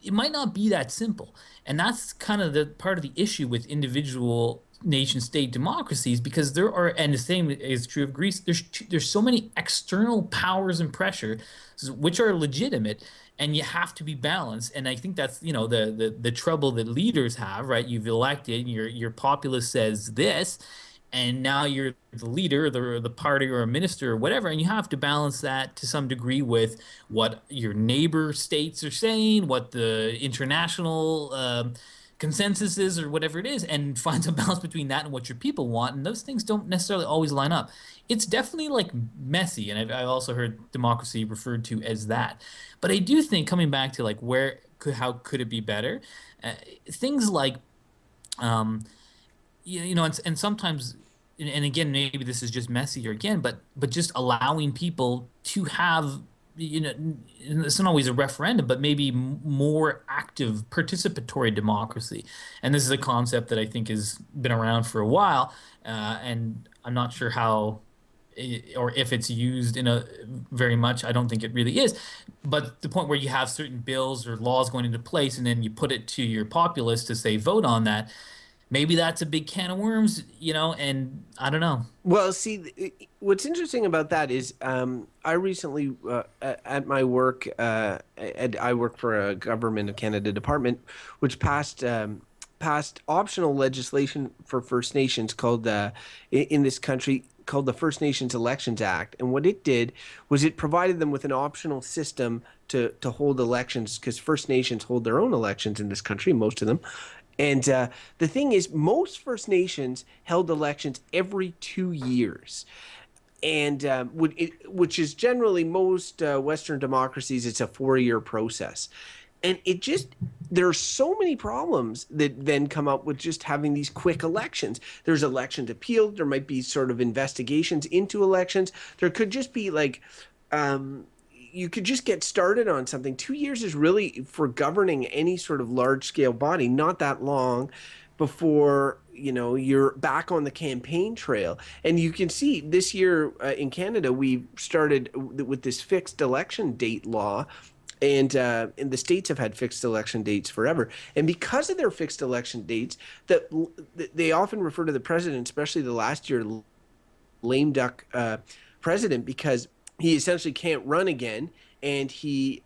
C: it might not be that simple. And that's kind of the part of the issue with individual nation state democracies, because there are, and the same is true of Greece, there's so many external powers and pressure which are legitimate, and you have to be balanced. And I think that's the trouble that leaders have, right? You've elected, your populace says this, and now you're the leader, the party, or a minister, or whatever, and you have to balance that to some degree with what your neighbor states are saying, what the international consensus is, or whatever it is, and find some balance between that and what your people want. And those things don't necessarily always line up. It's definitely like messy, and I've also heard democracy referred to as that. But I do think, coming back to like how could it be better, things like and sometimes, and again, maybe this is just messier again, but just allowing people to have, it's not always a referendum, but maybe more active participatory democracy. And this is a concept that I think has been around for a while, and I'm not sure how or if it's used in a very much. I don't think it really is. But the point where you have certain bills or laws going into place, and then you put it to your populace to say vote on that, maybe that's a big can of worms, and I don't know.
A: Well, see, what's interesting about that is I recently, at my work, I work for a Government of Canada department, which passed optional legislation for First Nations called, in this country, called the First Nations Elections Act. And what it did was it provided them with an optional system to hold elections, because First Nations hold their own elections in this country, most of them. And the thing is, most First Nations held elections every 2 years. And which is generally most Western democracies, it's a 4-year process. And there are so many problems that then come up with just having these quick elections. There's elections appealed. There might be sort of investigations into elections. There could just be like, you could just get started on something. 2 years is really, for governing any sort of large scale body, not that long before you're back on the campaign trail. And you can see this year in Canada, we started with this fixed election date law. And the states have had fixed election dates forever. And because of their fixed election dates, they often refer to the president, especially the last year lame duck president, because he essentially can't run again. And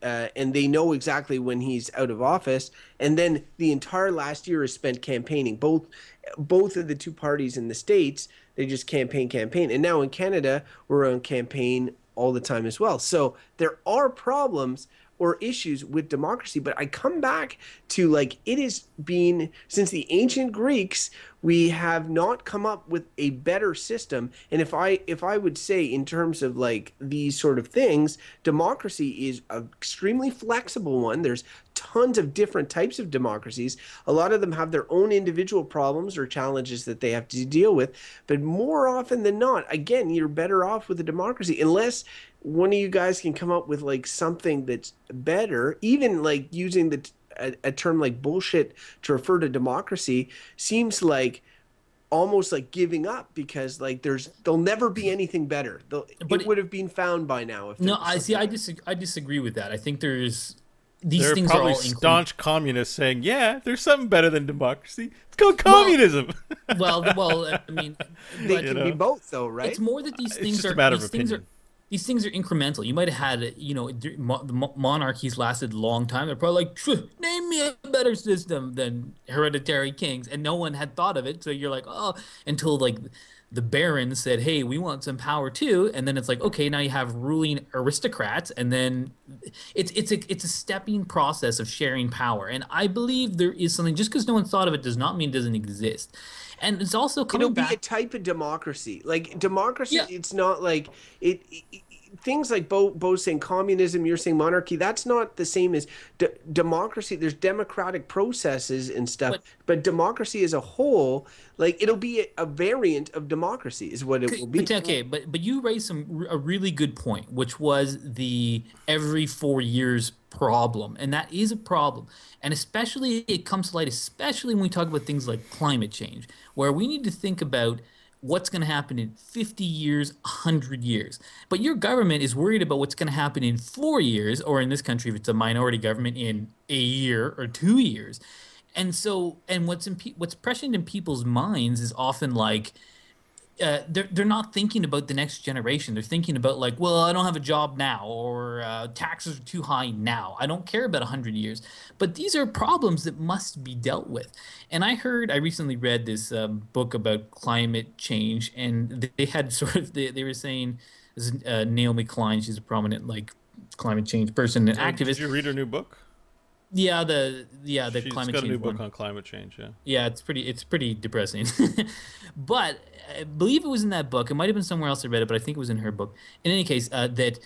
A: and they know exactly when he's out of office. And then the entire last year is spent campaigning. Both of the two parties in the states, they just campaign. And now in Canada, we're on campaign all the time as well. So there are problems or issues with democracy, but I come back to, like, it has been since the ancient Greeks, we have not come up with a better system. And if I would say, in terms of like these sort of things, democracy is an extremely flexible one. There's tons of different types of democracies. A lot of them have their own individual problems or challenges that they have to deal with. But more often than not, again, you're better off with a democracy, unless one of you guys can come up with like something that's better. Even like using a term like bullshit to refer to democracy seems like almost like giving up, because like there'll never be anything better. It would have been found by now.
C: I disagree with that. I think these
B: there
C: things
B: are probably
C: are all
B: staunch communists saying, "Yeah, there's something better than democracy. It's called communism."
C: Well, I mean,
A: they can be both, though, right?
C: It's more that these things
B: just
C: are
B: a matter of opinion.
C: these things are incremental. You might have had, monarchies lasted a long time. They're probably like, "Phew, name me a better system than hereditary kings," and no one had thought of it. So you're like, oh, until like the barons said, "Hey, we want some power too," and then it's like, okay, now you have ruling aristocrats, and then it's a stepping process of sharing power. And I believe there is something, just because no one thought of it does not mean it doesn't exist. And it's also coming
A: It'll be
C: back.
A: a type of democracy. Like democracy,
C: Yeah,
A: it's not like things like Beau's saying communism, you're saying monarchy. That's not the same as democracy. There's democratic processes and stuff,
C: but
A: but democracy as a whole, like it'll be a variant of democracy, is what it will be.
C: okay, but you raised a really good point, which was the every 4 years problem, and that is a problem, and especially it comes to light, especially when we talk about things like climate change, where we need to think about what's going to happen in 50 years, 100 years. But your government is worried about what's going to happen in 4 years, or in this country, if it's a minority government, in a year or 2 years. And so, and what's prescient in people's minds is often like, they're not thinking about the next generation. They're thinking about like, well, I don't have a job now, or taxes are too high now. I don't care about 100 years. But these are problems that must be dealt with. And I recently read this book about climate change, and they had sort of they were saying, Naomi Klein, she's a prominent like climate change person and activist.
B: Did you read her new book?
C: Yeah, the
B: She's
C: climate
B: got a
C: change
B: new book
C: one.
B: on climate change. Yeah.
C: Yeah, it's pretty depressing. But I believe it was in that book. It might have been somewhere else I read it, but I think it was in her book. In any case, that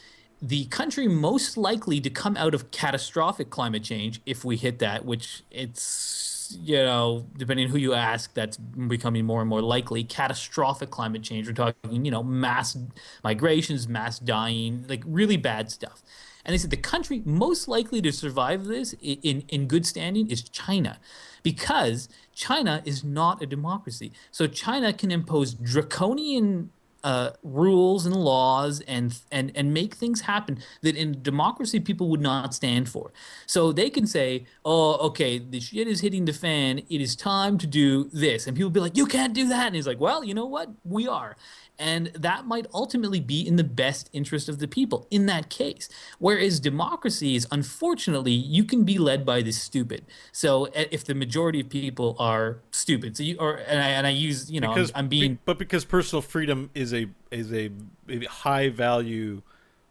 C: the country most likely to come out of catastrophic climate change, if we hit that, which it's, depending on who you ask, that's becoming more and more likely. Catastrophic climate change. We're talking, mass migrations, mass dying, like really bad stuff. And they said the country most likely to survive this in good standing is China, because China is not a democracy. So China can impose draconian rules and laws and make things happen that in democracy people would not stand for. So they can say, "Oh, okay, the shit is hitting the fan. It is time to do this," and people be like, "You can't do that." And he's like, "Well, you know what? We are." And that might ultimately be in the best interest of the people in that case. Whereas democracy is, unfortunately, you can be led by the stupid. So if the majority of people are stupid, and I use,
B: because personal freedom is a high value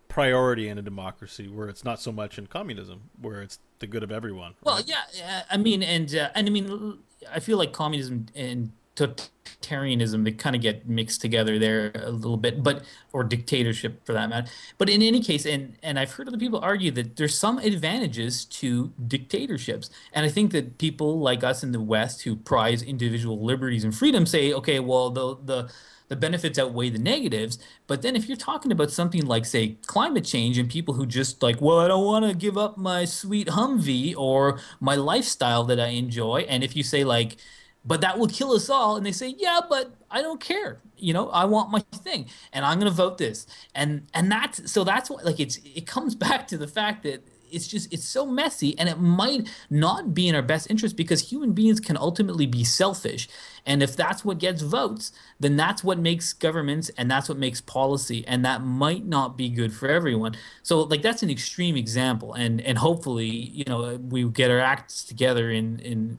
B: priority in a democracy, where it's not so much in communism, where it's the good of everyone.
C: Well,
B: right?
C: yeah, I mean, and I mean, I feel like communism and totalitarianism, they kind of get mixed together there a little bit, or dictatorship for that matter. But in any case, and I've heard other people argue that there's some advantages to dictatorships, and I think that people like us in the West who prize individual liberties and freedom say, okay, well, the benefits outweigh the negatives. But then if you're talking about something like, say, climate change, and people who just like, well, I don't want to give up my sweet Humvee or my lifestyle that I enjoy, and if you say like, but that will kill us all, and they say, yeah, but I don't care, I want my thing, and I'm going to vote this, and that's what, like, it comes back to the fact that it's so messy, and it might not be in our best interest, because human beings can ultimately be selfish, and if that's what gets votes, then that's what makes governments, and that's what makes policy, and that might not be good for everyone. So like, that's an extreme example, and hopefully we get our acts together in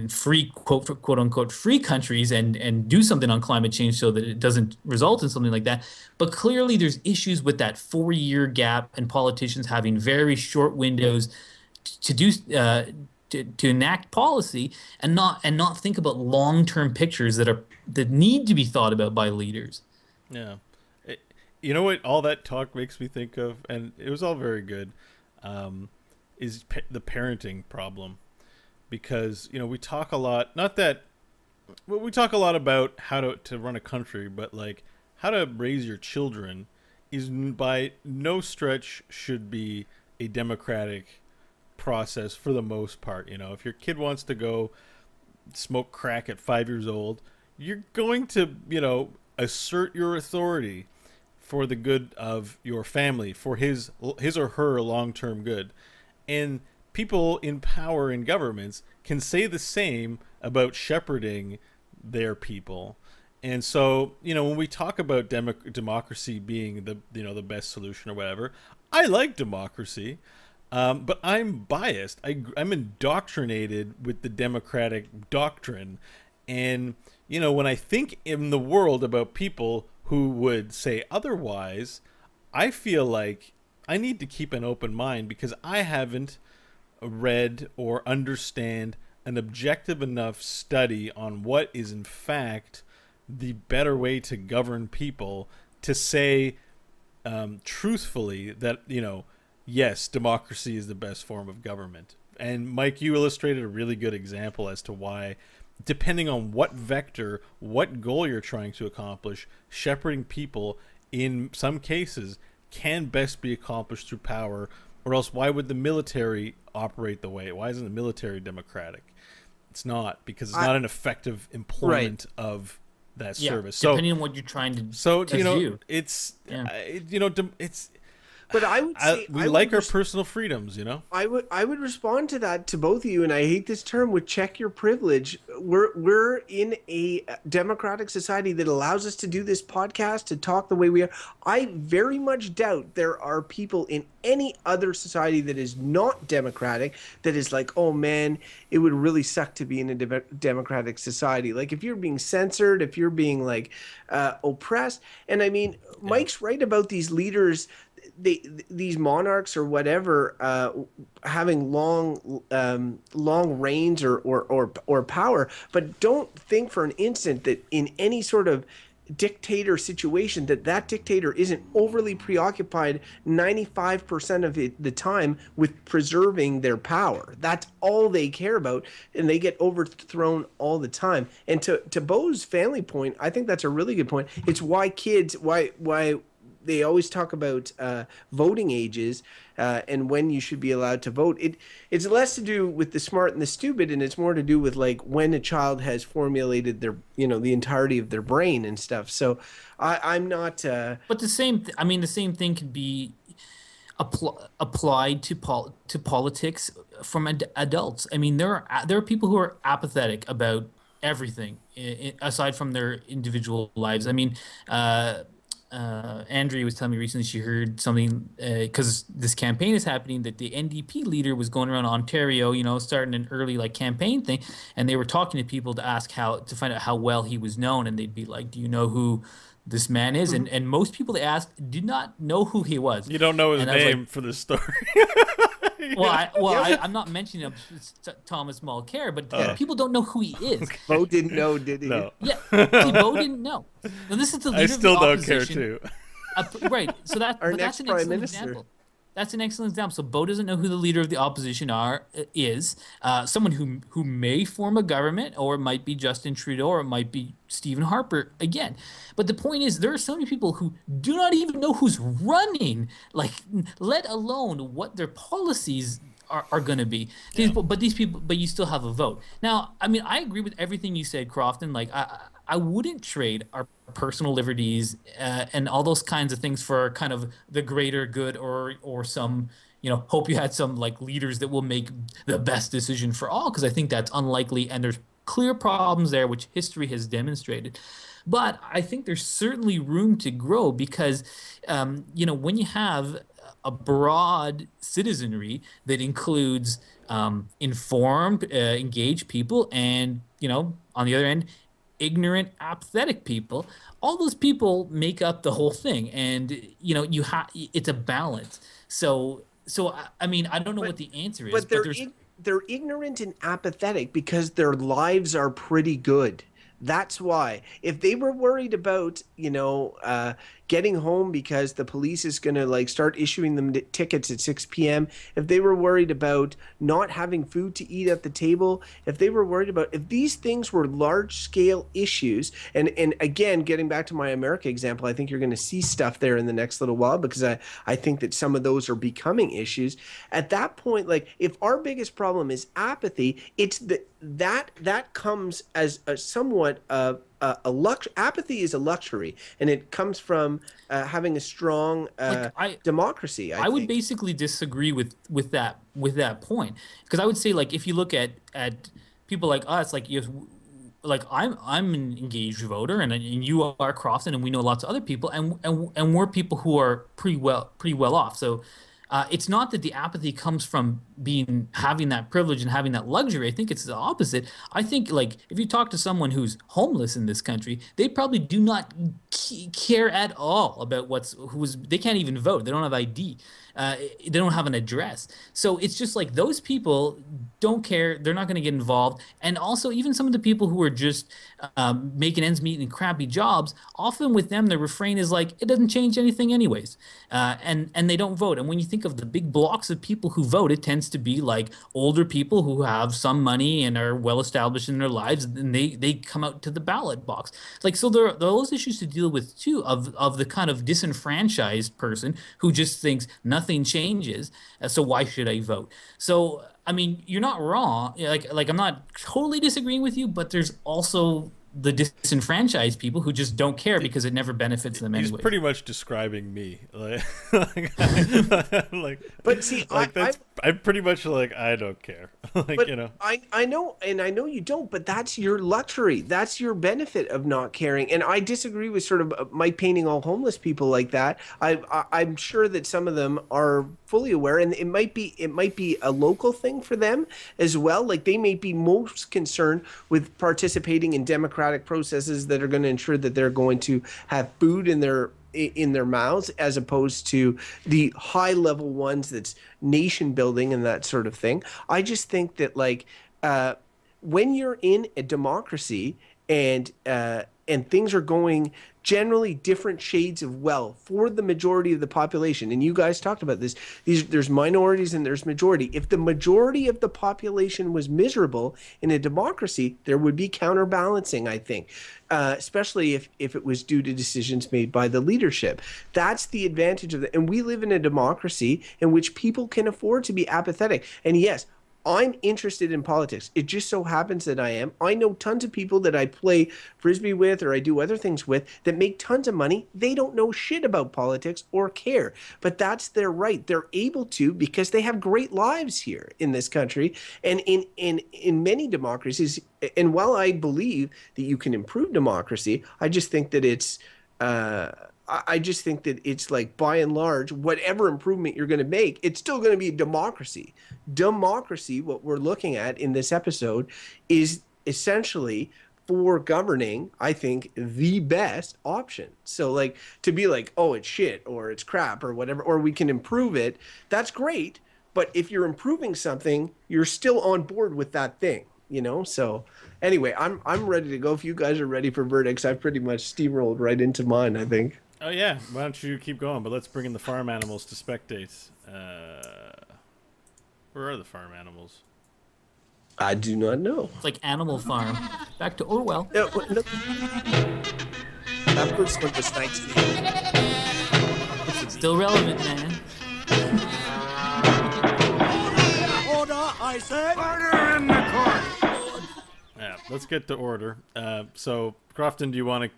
C: free quote unquote free countries, and do something on climate change so that it doesn't result in something like that. But clearly there's issues with that 4-year gap, and politicians having very short windows to do to enact policy, and not think about long-term pictures that need to be thought about by leaders.
B: Yeah. You know what all that talk makes me think of, and it was all very good, is the parenting problem. Because we talk a lot, we talk a lot about how to run a country, but like how to raise your children is by no stretch should be a democratic process for the most part. If your kid wants to go smoke crack at 5 years old, you're going to assert your authority for the good of your family, for his or her long-term good. And people in power in governments can say the same about shepherding their people. And so, when we talk about democracy being the best solution or whatever, I like democracy, but I'm biased. I'm indoctrinated with the democratic doctrine. And, when I think in the world about people who would say otherwise, I feel like I need to keep an open mind because I haven't read or understand an objective enough study on what is in fact the better way to govern people to say truthfully that, yes, democracy is the best form of government. And Mike, you illustrated a really good example as to why, depending on what vector, what goal you're trying to accomplish, shepherding people in some cases can best be accomplished through power, or else why would the military operate the way? Why isn't the military democratic? It's not, because it's not an effective employment of that service. So
C: depending on what you're trying to do.
B: It's it's.
A: But I would say
B: we like our personal freedoms,
A: I would respond to that to both of you, and I hate this term, with check your privilege. We're in a democratic society that allows us to do this podcast, to talk the way we are. I very much doubt there are people in any other society that is not democratic that is like, oh man, it would really suck to be in a democratic society. Like if you're being censored, if you're being like oppressed, and I mean, Mike's right about these leaders. These monarchs or whatever having long reigns or power, but don't think for an instant that in any sort of dictator situation that dictator isn't overly preoccupied 95% of the time with preserving their power. That's all they care about, and they get overthrown all the time. And to Beau's family point, I think that's a really good point. It's why they always talk about voting ages and when you should be allowed to vote. It's less to do with the smart and the stupid, and it's more to do with like when a child has formulated their, the entirety of their brain and stuff. So I'm not.
C: But the same thing could be applied to politics from adults. I mean, there are people who are apathetic about everything aside from their individual lives. I mean. Andrea was telling me recently she heard something because this campaign is happening that the NDP leader was going around Ontario, starting an early campaign thing, and they were talking to people to find out how well he was known, and they'd be like, "Do you know who this man is?" And most people they asked did not know who he was.
B: You don't know his name for this story.
C: I'm not mentioning him, Thomas Mulcair, but people don't know who he is.
A: Beau didn't know, did he?
B: No.
C: Yeah, see, Beau didn't know. Now, this is the leader
B: I still
C: of the
B: don't care
C: opposition.
B: too.
C: Right. So that's an excellent
A: minister.
C: example. That's an excellent example. So Beau doesn't know who the leader of the opposition is. Someone who may form a government, or it might be Justin Trudeau, or it might be Stephen Harper again. But the point is, there are so many people who do not even know who's running, let alone what their policies are going to be. But you still have a vote. Now, I mean, I agree with everything you said, Crofton. I wouldn't trade our personal liberties and all those kinds of things for kind of the greater good or some, hope you had some leaders that will make the best decision for all, because I think that's unlikely, and there's clear problems there, which history has demonstrated. But I think there's certainly room to grow because, when you have a broad citizenry that includes informed, engaged people, and, on the other end, ignorant, apathetic people, all those people make up the whole thing. And, it's a balance. So I mean, I don't know what the answer is.
A: But they're ignorant and apathetic because their lives are pretty good. That's why. If they were worried about, getting home because the police is going to start issuing them tickets at 6 p.m., if they were worried about not having food to eat at the table, if they were worried about, if these things were large scale issues, and again, getting back to my America example, I think you're going to see stuff there in the next little while, because I think that some of those are becoming issues. At that point, if our biggest problem is apathy, it's that comes as a somewhat apathy is a luxury, and it comes from having a strong democracy. I
C: would basically disagree with that point, because I would say if you look at people like us, like I'm an engaged voter, and you are Crofton, and we know lots of other people, and we're people who are pretty well off. So it's not that the apathy comes from being having that privilege and having that luxury. I think it's the opposite. I think like if you talk to someone who's homeless in this country, they probably do not care at all about who's. They can't even vote. They don't have ID. They don't have an address. So it's just like those people don't care. They're not going to get involved. And also, even some of the people who are just making ends meet in crappy jobs, often with them, the refrain is like, it doesn't change anything anyways. And they don't vote. And when you think of the big blocks of people who vote, it tends to be like older people who have some money and are well established in their lives, and they come out to the ballot box. Like, so there are those issues to deal with too, of the kind of disenfranchised person who just thinks nothing changes, so why should I vote? So I mean, you're not wrong. Like I'm not totally disagreeing with you, but there's also the disenfranchised people who just don't care because it never benefits them anyway.
B: He's pretty much describing me. Like,
A: but see,
B: I'm pretty much like, I don't care. Like,
A: but
B: you know.
A: I know, and I know you don't, but that's your luxury. That's your benefit of not caring. And I disagree with sort of Mike painting all homeless people like that. I'm sure that some of them are fully aware, and it might be a local thing for them as well. Like they may be most concerned with participating in democratic processes that are going to ensure that they're going to have food in their mouths, as opposed to the high level ones that's nation building and that sort of thing. I just think that like when you're in a democracy and things are going generally different shades of well for the majority of the population, and you guys talked about this, there's minorities and there's majority. If the majority of the population was miserable in a democracy, there would be counterbalancing, I think, especially if it was due to decisions made by the leadership. That's the advantage of it. And we live in a democracy in which people can afford to be apathetic. And yes, I'm interested in politics. It just so happens that I am. I know tons of people that I play Frisbee with or I do other things with that make tons of money. They don't know shit about politics or care. But that's their right. They're able to because they have great lives here in this country. And in many democracies, and while I believe that you can improve democracy, I just think that it's like, by and large, whatever improvement you're going to make, it's still going to be democracy. Democracy, what we're looking at in this episode, is essentially for governing, I think, the best option. So like to be like, oh, it's shit or it's crap or whatever, or we can improve it, that's great. But if you're improving something, you're still on board with that thing. You know, so anyway, I'm ready to go. If you guys are ready for verdicts, I've pretty much steamrolled right into mine, I think.
B: Oh yeah, why don't you keep going? But let's bring in the farm animals to spectate. Where are the farm animals?
A: I do not know.
C: It's like Animal Farm. Back to Orwell.
A: No. That first one was 1980.
C: It's still relevant, man.
D: Order, I said. Order in the court.
B: Yeah, let's get to order. So, Crofton, do you want to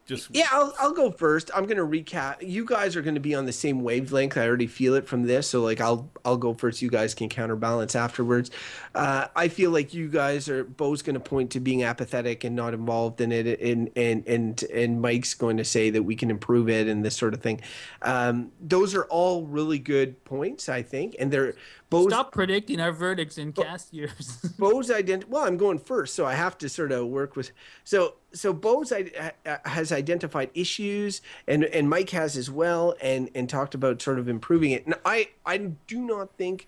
B: just...
A: Yeah, I'll go first. I'm going to recap. You guys are going to be on the same wavelength. I already feel it from this. So, like, I'll go first. You guys can counterbalance afterwards. I feel like you guys are... Beau's going to point to being apathetic and not involved in it. And Mike's going to say that we can improve it and this sort of thing. Those are all really good points, I think. And they're...
C: Stop predicting our verdicts in cast years.
A: Beau's well, I'm going first, so I have to sort of work with. So Beau's has identified issues, and Mike has as well, and talked about sort of improving it. And I do not think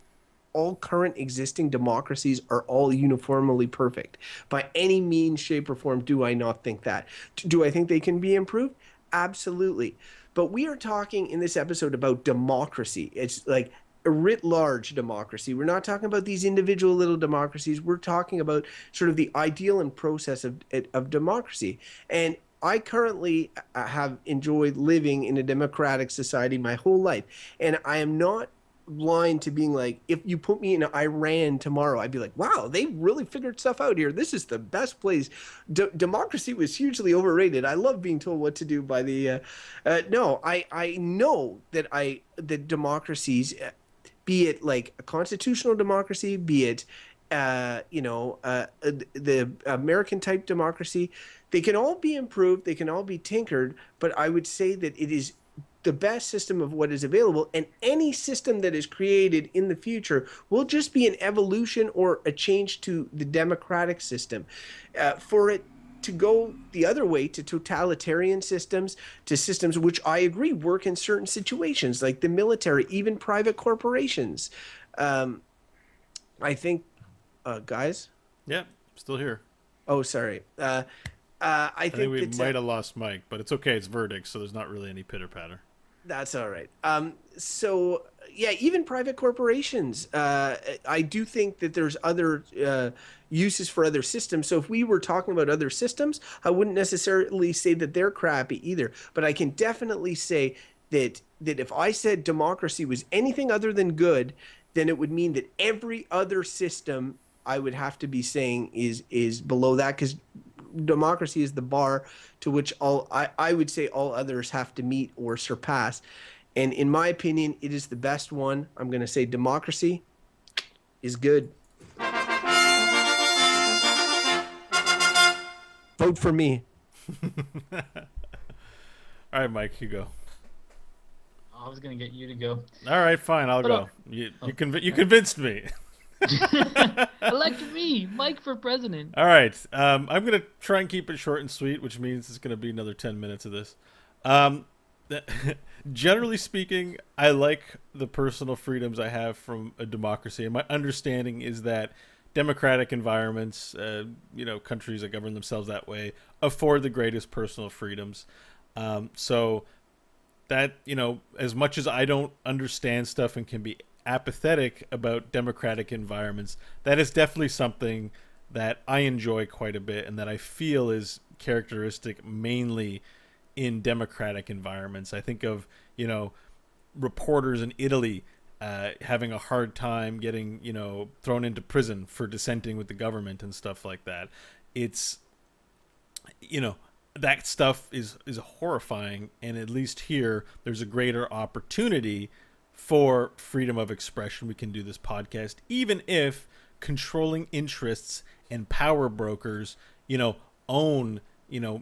A: all current existing democracies are all uniformly perfect. By any means, shape, or form do I not think that. Do I think they can be improved? Absolutely. But we are talking in this episode about democracy. It's like a writ large democracy. We're not talking about these individual little democracies. We're talking about sort of the ideal and process of democracy. And I currently have enjoyed living in a democratic society my whole life. And I am not blind to being like, if you put me in Iran tomorrow, I'd be like, wow, they really figured stuff out here. This is the best place. Democracy was hugely overrated. I love being told what to do by the no, I know that democracies, be it like a constitutional democracy, be it the American type democracy, they can all be improved, they can all be tinkered, but I would say that it is the best system of what is available, and any system that is created in the future will just be an evolution or a change to the democratic system. For it to go the other way, to totalitarian systems, to systems which I agree work in certain situations, like the military, even private corporations. I think, guys.
B: Yeah, still here.
A: Oh, sorry. I think
B: we might have lost Mike, but it's okay. It's verdict, so there's not really any pitter patter.
A: That's all right. So yeah, even private corporations, I do think that there's other uses for other systems. So if we were talking about other systems, I wouldn't necessarily say that they're crappy either. But I can definitely say that if I said democracy was anything other than good, then it would mean that every other system I would have to be saying is below that, because democracy is the bar to which I would say all others have to meet or surpass. And in my opinion, it is the best one. I'm going to say democracy is good. Vote for me.
B: All right, Mike, you go.
C: I was going to get you to go.
B: All right, fine, I'll go. You convinced me.
C: Elect me, Mike, for president.
B: All right, I'm going to try and keep it short and sweet, which means it's going to be another 10 minutes of this. Generally speaking, I like the personal freedoms I have from a democracy, and my understanding is that democratic environments, countries that govern themselves that way, afford the greatest personal freedoms. So that, as much as I don't understand stuff and can be apathetic about democratic environments, that is definitely something that I enjoy quite a bit and that I feel is characteristic mainly in democratic environments. I think of, reporters in Italy having a hard time getting, thrown into prison for dissenting with the government and stuff like that. It's, that stuff is horrifying, and at least here there's a greater opportunity for freedom of expression. We can do this podcast, even if controlling interests and power brokers, own,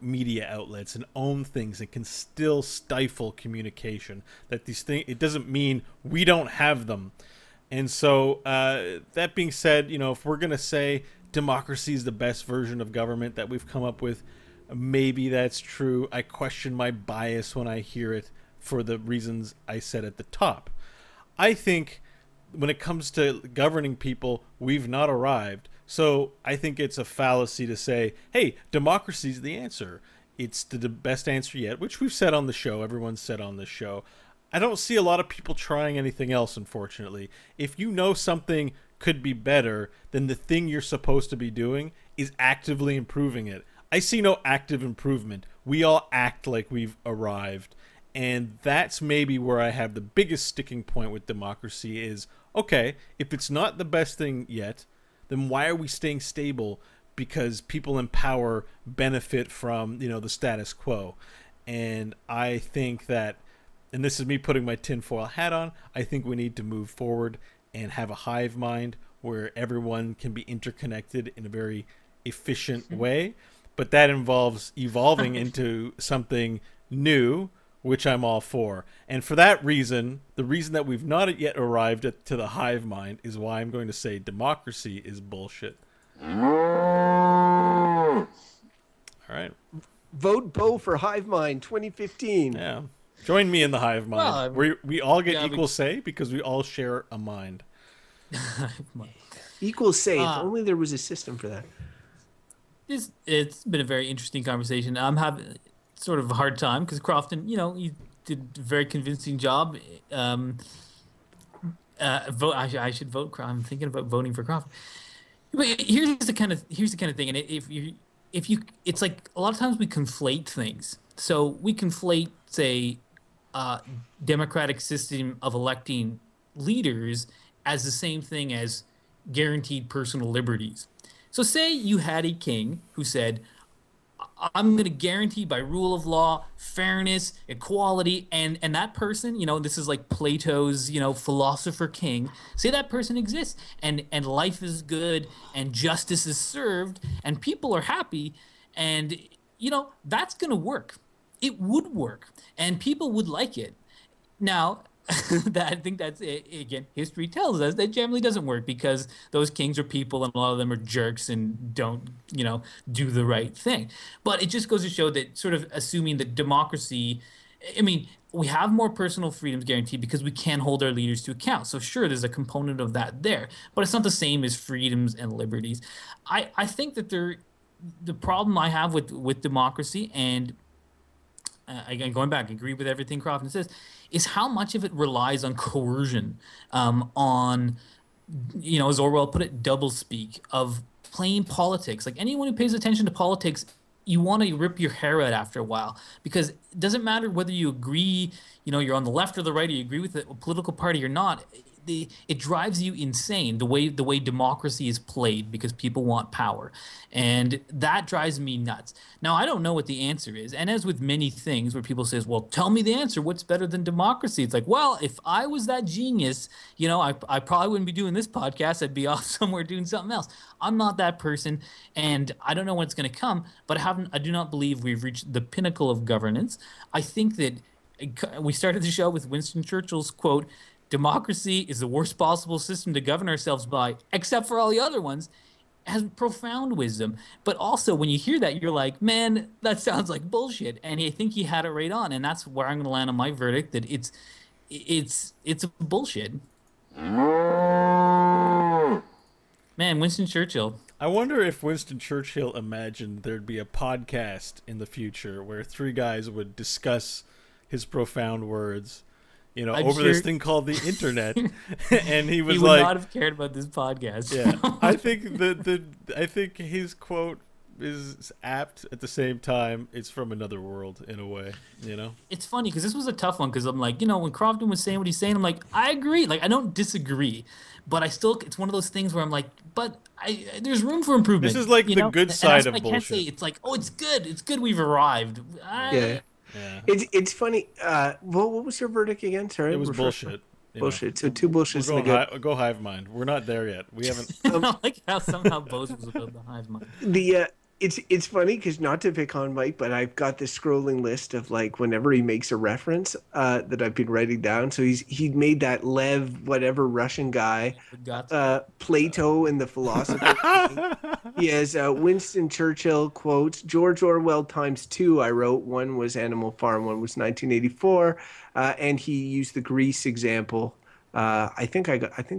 B: media outlets and own things and can still stifle communication. That these things, it doesn't mean we don't have them. And so that being said, if we're going to say democracy is the best version of government that we've come up with, maybe that's true. I question my bias when I hear it for the reasons I said at the top. I think when it comes to governing people, we've not arrived. So I think it's a fallacy to say, hey, democracy is the answer. It's the best answer yet, which we've said on the show. Everyone's said on the show. I don't see a lot of people trying anything else, unfortunately. If you know something could be better, then the thing you're supposed to be doing is actively improving it. I see no active improvement. We all act like we've arrived. And that's maybe where I have the biggest sticking point with democracy is, okay, if it's not the best thing yet, then why are we staying stable? Because people in power benefit from, the status quo. And I think that, and this is me putting my tinfoil hat on, I think we need to move forward and have a hive mind where everyone can be interconnected in a very efficient way. But that involves evolving into something new, which I'm all for. And for that reason, the reason that we've not yet arrived to the hive mind is why I'm going to say democracy is bullshit. All right.
A: Vote Beau for Hive Mind 2015.
B: Yeah. Join me in the hive mind.
C: Well,
B: we all get equal say because we all share a mind.
A: Equal say. If only there was a system for that.
C: It's been a very interesting conversation. I'm having sort of a hard time because Crofton, he did a very convincing job. Vote. I should vote. I'm thinking about voting for Crofton. But here's the kind of thing, and if you, it's like a lot of times we conflate things. So we conflate, say, democratic system of electing leaders as the same thing as guaranteed personal liberties. So say you had a king who said, I'm going to guarantee by rule of law, fairness, equality, and that person, this is like Plato's, philosopher king. Say that person exists, and life is good, and justice is served, and people are happy, and that's going to work. It would work, and people would like it. Now, I think that's it. Again, history tells us that generally doesn't work because those kings are people and a lot of them are jerks and don't, do the right thing. But it just goes to show that sort of assuming that democracy, I mean, we have more personal freedoms guaranteed because we can hold our leaders to account. So sure, there's a component of that there, but it's not the same as freedoms and liberties. I think that the problem I have with democracy, and again, going back, agree with everything Crofton says, is how much of it relies on coercion, on, as Orwell put it, doublespeak of plain politics. Like anyone who pays attention to politics, you want to rip your hair out after a while because it doesn't matter whether you agree, you're on the left or the right, or you agree with a political party or not. It drives you insane the way democracy is played because people want power, and that drives me nuts. Now I don't know what the answer is, and as with many things where people says, well, tell me the answer, what's better than democracy? It's like, well, if I was that genius, I probably wouldn't be doing this podcast. I'd be off somewhere doing something else. I'm not that person, and I don't know when it's going to come, but I do not believe we've reached the pinnacle of governance. I think that we started the show with Winston Churchill's quote, democracy is the worst possible system to govern ourselves by, except for all the other ones. It has profound wisdom. But also, when you hear that, you're like, man, that sounds like bullshit. And I think he had it right on. And that's where I'm going to land on my verdict, that it's bullshit. Man, Winston Churchill.
B: I wonder if Winston Churchill imagined there'd be a podcast in the future where three guys would discuss his profound words, over this thing called the internet. And he was
C: would not have cared about this podcast.
B: Yeah. I think his quote is apt at the same time. It's from another world in a way, It's funny because this was a tough one because I'm like, when Crofton was saying what he's saying, I'm like, I agree. Like, I don't disagree, but it's one of those things where I'm like, but there's room for improvement. This is like the good side of bullshit. I can't say
C: it's like, oh, it's good we've arrived.
A: Yeah. It's funny. What was your verdict again? Sorry,
B: it was bullshit.
A: Bullshit. So two bullshits.
B: We'll go hive mind. We're not there yet. We haven't.
C: I like how somehow Beau's was about the hive mind.
A: It's funny because not to pick on Mike, but I've got this scrolling list of like whenever he makes a reference that I've been writing down. So he made that Lev whatever Russian guy, Plato and the philosopher. He has Winston Churchill quotes George Orwell ×2. I wrote one was Animal Farm, one was 1984, and he used the Greece example. I think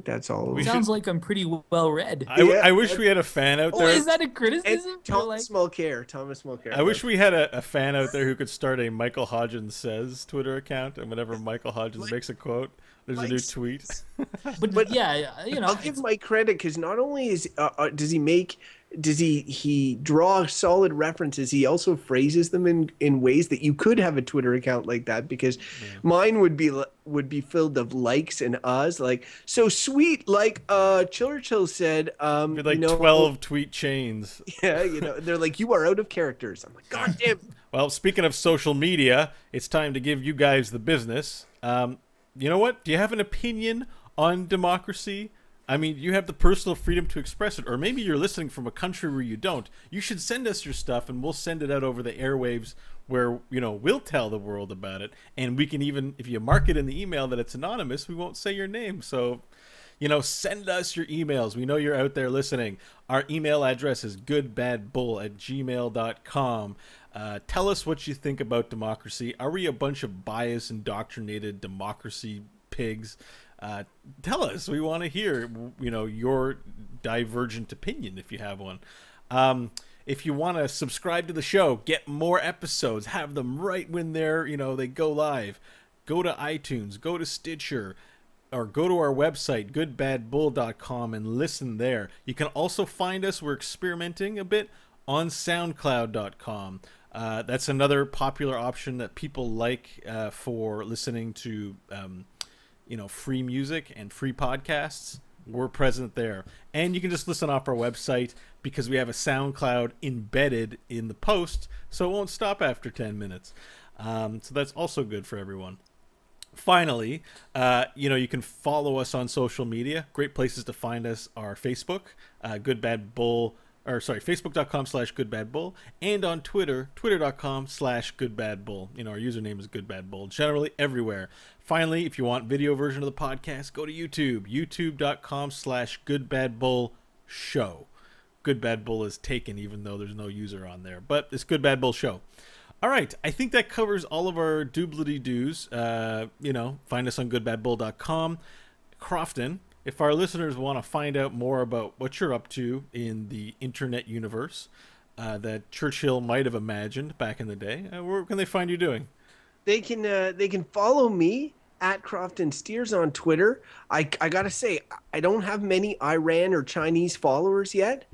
A: that's all.
C: Sounds like I'm pretty well read.
B: I wish we had a fan out there.
C: Is that a criticism?
A: Thomas Mulcair.
B: I wish we had a fan out there who could start a Michael Hodgins Says Twitter account, and whenever Michael Hodgins makes a quote, there's a new tweet.
C: but yeah,
A: I'll give Mike credit because not only does he draw solid references, he also phrases them in ways that you could have a Twitter account like that, because mine would be filled of likes and uhs, like so sweet, like Churchill said,
B: like 12 tweet chains.
A: Yeah, they're like, you are out of characters. I'm like, god damn.
B: Well, speaking of social media, it's time to give you guys the business. You know what? Do you have an opinion on democracy? I mean, you have the personal freedom to express it, or maybe you're listening from a country where you don't. You should send us your stuff, and we'll send it out over the airwaves where, we'll tell the world about it. And we can even, if you mark it in the email that it's anonymous, we won't say your name. So, send us your emails. We know you're out there listening. Our email address is goodbadbull@gmail.com. Tell us what you think about democracy. Are we a bunch of biased, indoctrinated democracy pigs? Tell us. We want to hear, your divergent opinion if you have one. If you want to subscribe to the show, get more episodes, have them right when they go live, go to iTunes, go to Stitcher, or go to our website, goodbadbull.com, and listen there. You can also find us, we're experimenting a bit, on soundcloud.com. That's another popular option that people like for listening to free music and free podcasts. we're present there. And you can just listen off our website because we have a SoundCloud embedded in the post, so it won't stop after 10 minutes. So that's also good for everyone. Finally, you can follow us on social media. Great places to find us are Facebook, Facebook.com/goodbadbull, and on Twitter, twitter.com/goodbadbull. Our username is goodbadbull, generally everywhere. Finally, if you want video version of the podcast, go to YouTube, youtube.com/goodbadbullshow. Good Bad Bull is taken, even though there's no user on there, but it's Good Bad Bull Show. All right, I think that covers all of our doobly-doos. Find us on goodbadbull.com. Crofton, if our listeners want to find out more about what you're up to in the internet universe that Churchill might have imagined back in the day, where can they find you doing?
A: They can follow me at Crofton Steers on Twitter. I gotta say, I don't have many Iran or Chinese followers yet.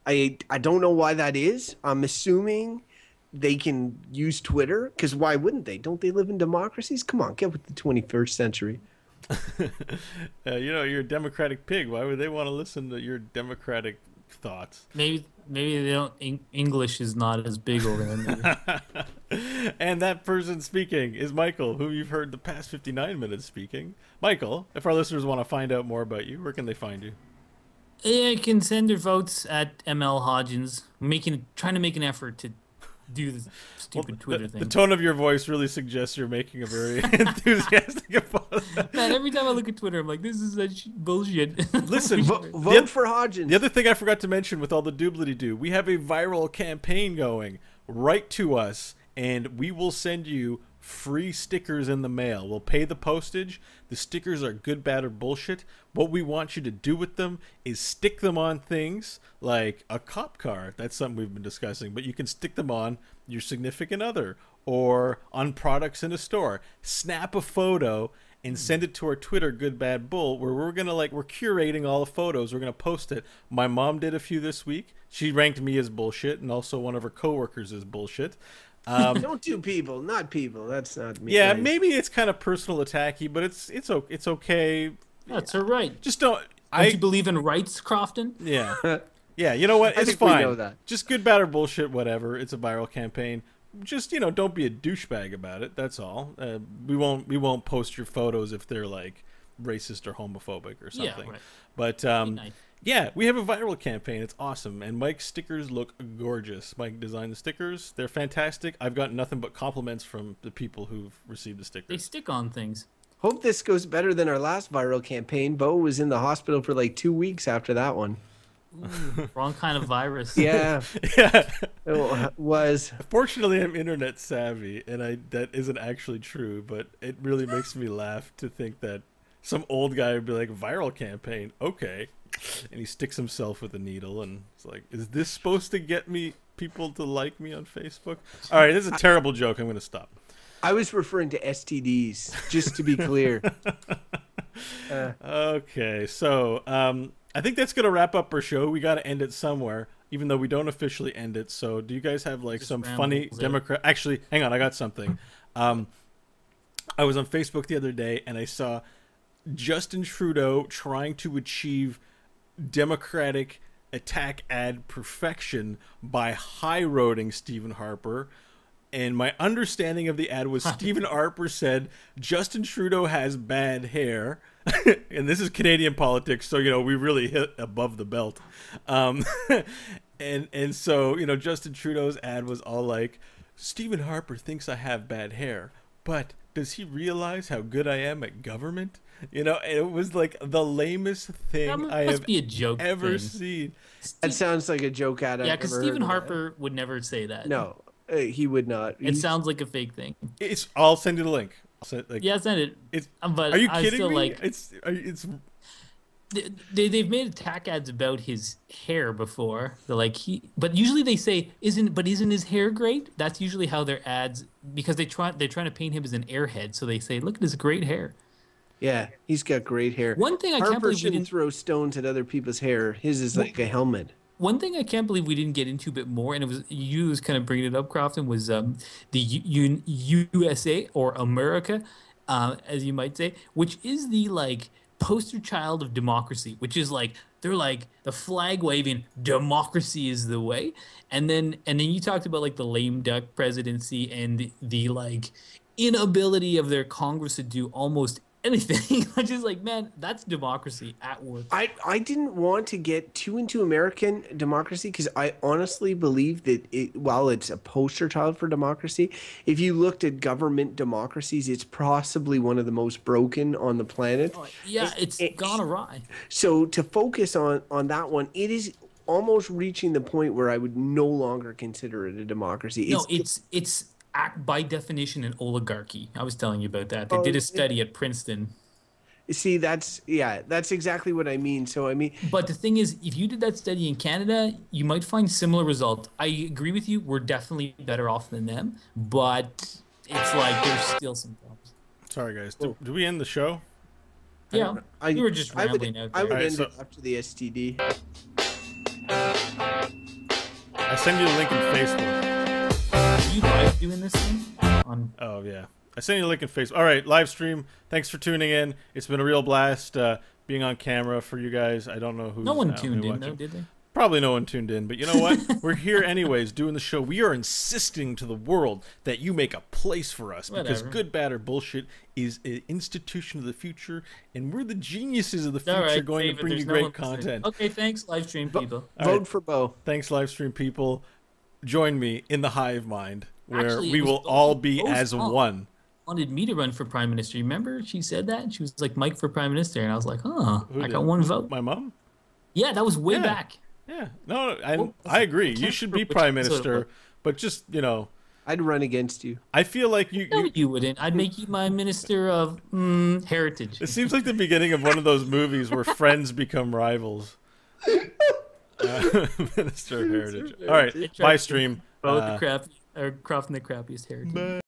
A: I don't know why that is. I'm assuming they can use Twitter, because why wouldn't they? Don't they live in democracies? Come on, get with the 21st century.
B: You're a democratic pig. Why would they want to listen to your democratic thoughts?
C: Maybe they don't. English is not as big over there.
B: And that person speaking is Michael, who you've heard the past 59 minutes speaking. Michael, if our listeners want to find out more about you, where can they find you?
C: Yeah, you can send their votes at ML Hodgins. Trying to make an effort to do the stupid Twitter thing.
B: The tone of your voice really suggests you're making a very enthusiastic opponent.
C: Man, every time I look at Twitter, I'm like, this is such bullshit.
B: Listen,
A: vote for Hodgins.
B: The other thing I forgot to mention with all the doobly-doo, we have a viral campaign going. Write to us, and we will send you free stickers in the mail. We'll pay the postage. The stickers are good, bad, or bullshit. What we want you to do with them is stick them on things like a cop car. That's something we've been discussing. But you can stick them on your significant other or on products in a store. Snap a photo and send it to our Twitter, Good Bad Bull, where we're curating all the photos. We're gonna post it. My mom did a few this week. She ranked me as bullshit, and also one of her coworkers as bullshit.
A: Don't do people, not people. That's not me.
B: Yeah,
A: nice.
B: maybe it's kind of personal attacky, but it's okay.
C: That's her right.
B: Just don't.
C: Don't you believe in rights, Crofton?
B: Yeah, yeah. You know what?
A: I
B: It's
A: think we
B: fine.
A: know that.
B: Just good, bad, or bullshit. Whatever. It's a viral campaign. Just don't be a douchebag about it. That's all. We won't post your photos if they're like racist or homophobic or something.
C: Yeah, right.
B: But
C: Nice.
B: yeah, we have a viral campaign. It's awesome. And Mike's stickers look gorgeous. Mike designed the stickers. They're fantastic. I've gotten nothing but compliments from the people who've received the stickers.
C: They stick on things.
A: Hope this goes better than our last viral campaign. Beau was in the hospital for like 2 weeks after that one.
C: Ooh, wrong kind of virus.
A: Yeah,
B: Yeah.
A: it was.
B: Fortunately, I'm internet savvy, and that isn't actually true, but it really makes me laugh to think that some old guy would be like, viral campaign, okay. And he sticks himself with a needle, and it's like, is this supposed to get people to like me on Facebook? All right, this is a terrible joke. I'm going to stop.
A: I was referring to STDs, just to be clear.
B: Okay, so I think that's going to wrap up our show. We got to end it somewhere, even though we don't officially end it. So do you guys have like some funny Democrat? Actually, hang on, I got something. I was on Facebook the other day, and I saw Justin Trudeau trying to achieve Democratic attack ad perfection by high-roading Stephen Harper. And my understanding of the ad was Stephen Harper said, Justin Trudeau has bad hair. And this is Canadian politics, so, we really hit above the belt. And so, Justin Trudeau's ad was all like, Stephen Harper thinks I have bad hair, but does he realize how good I am at government? It was like the lamest thing I have ever seen.
A: That sounds like a joke ad.
C: Yeah, because Stephen Harper would never say that.
A: No, he would not.
C: It sounds like a fake thing.
B: I'll send you the link.
C: Send it.
B: But are you kidding me?
C: Like,
B: it's
C: they've made attack ads about his hair before. They're like but usually they say isn't his hair great? That's usually how their ads, because they're trying to paint him as an airhead. So they say, look at his great hair.
A: Yeah, he's got great hair.
C: One thing I
A: Harper
C: can't believe we
A: shouldn't
C: didn't
A: throw stones at other people's hair. His is like a helmet.
C: One thing I can't believe we didn't get into a bit more, and it was you was kind of bringing it up, Crofton, was the USA or America, as you might say, which is the poster child of democracy, which is like they're like the flag waving democracy is the way. And then you talked about like the lame duck presidency and the like inability of their Congress to do almost anything. I'm just like, man, that's democracy at work.
A: I didn't want to get too into American democracy because I honestly believe that while it's a poster child for democracy, if you looked at government democracies, it's possibly one of the most broken on the planet.
C: Yeah, it's gone awry.
A: So to focus on that one, it is almost reaching the point where I would no longer consider it a democracy.
C: It's by definition an oligarchy. I was telling you about that. They did a study at Princeton.
A: See, that's exactly what I mean. So I mean,
C: but the thing is, if you did that study in Canada, you might find similar results. I agree with you. We're definitely better off than them, but it's like there's still some problems.
B: Sorry, guys. Do we end the show?
C: Yeah, you were just rambling out there.
A: I would end it after the STD.
B: I send you a link in Facebook.
C: Are you live doing this thing?
B: Oh, yeah. I sent you a link in Facebook. All right, live stream. Thanks for tuning in. It's been a real blast being on camera for you guys. I don't know who's
C: No one tuned in, though, did they?
B: Probably no one tuned in, but you know what? We're here anyways doing the show. We are insisting to the world that you make a place for us because Good, Bad, or Bullshit is an institution of the future, and we're the geniuses of the future going to bring you great content.
C: Okay, thanks, live stream people.
A: Vote for Beau.
B: Thanks, live stream people. Join me in the hive mind where we will all be as one.
C: Wanted me to run for prime minister. Remember she said that? She was like, Mike for prime minister, and I was like, I got one vote.
B: My mom?
C: Yeah, that was way back.
B: Yeah, no, I agree. You should be prime minister, but just,
A: I'd run against you.
B: I feel like
C: you wouldn't. I'd make you my minister of heritage.
B: It seems like the beginning of one of those movies where friends become rivals. Minister of Heritage. All right, bye stream.
C: Crofton the crappiest heritage.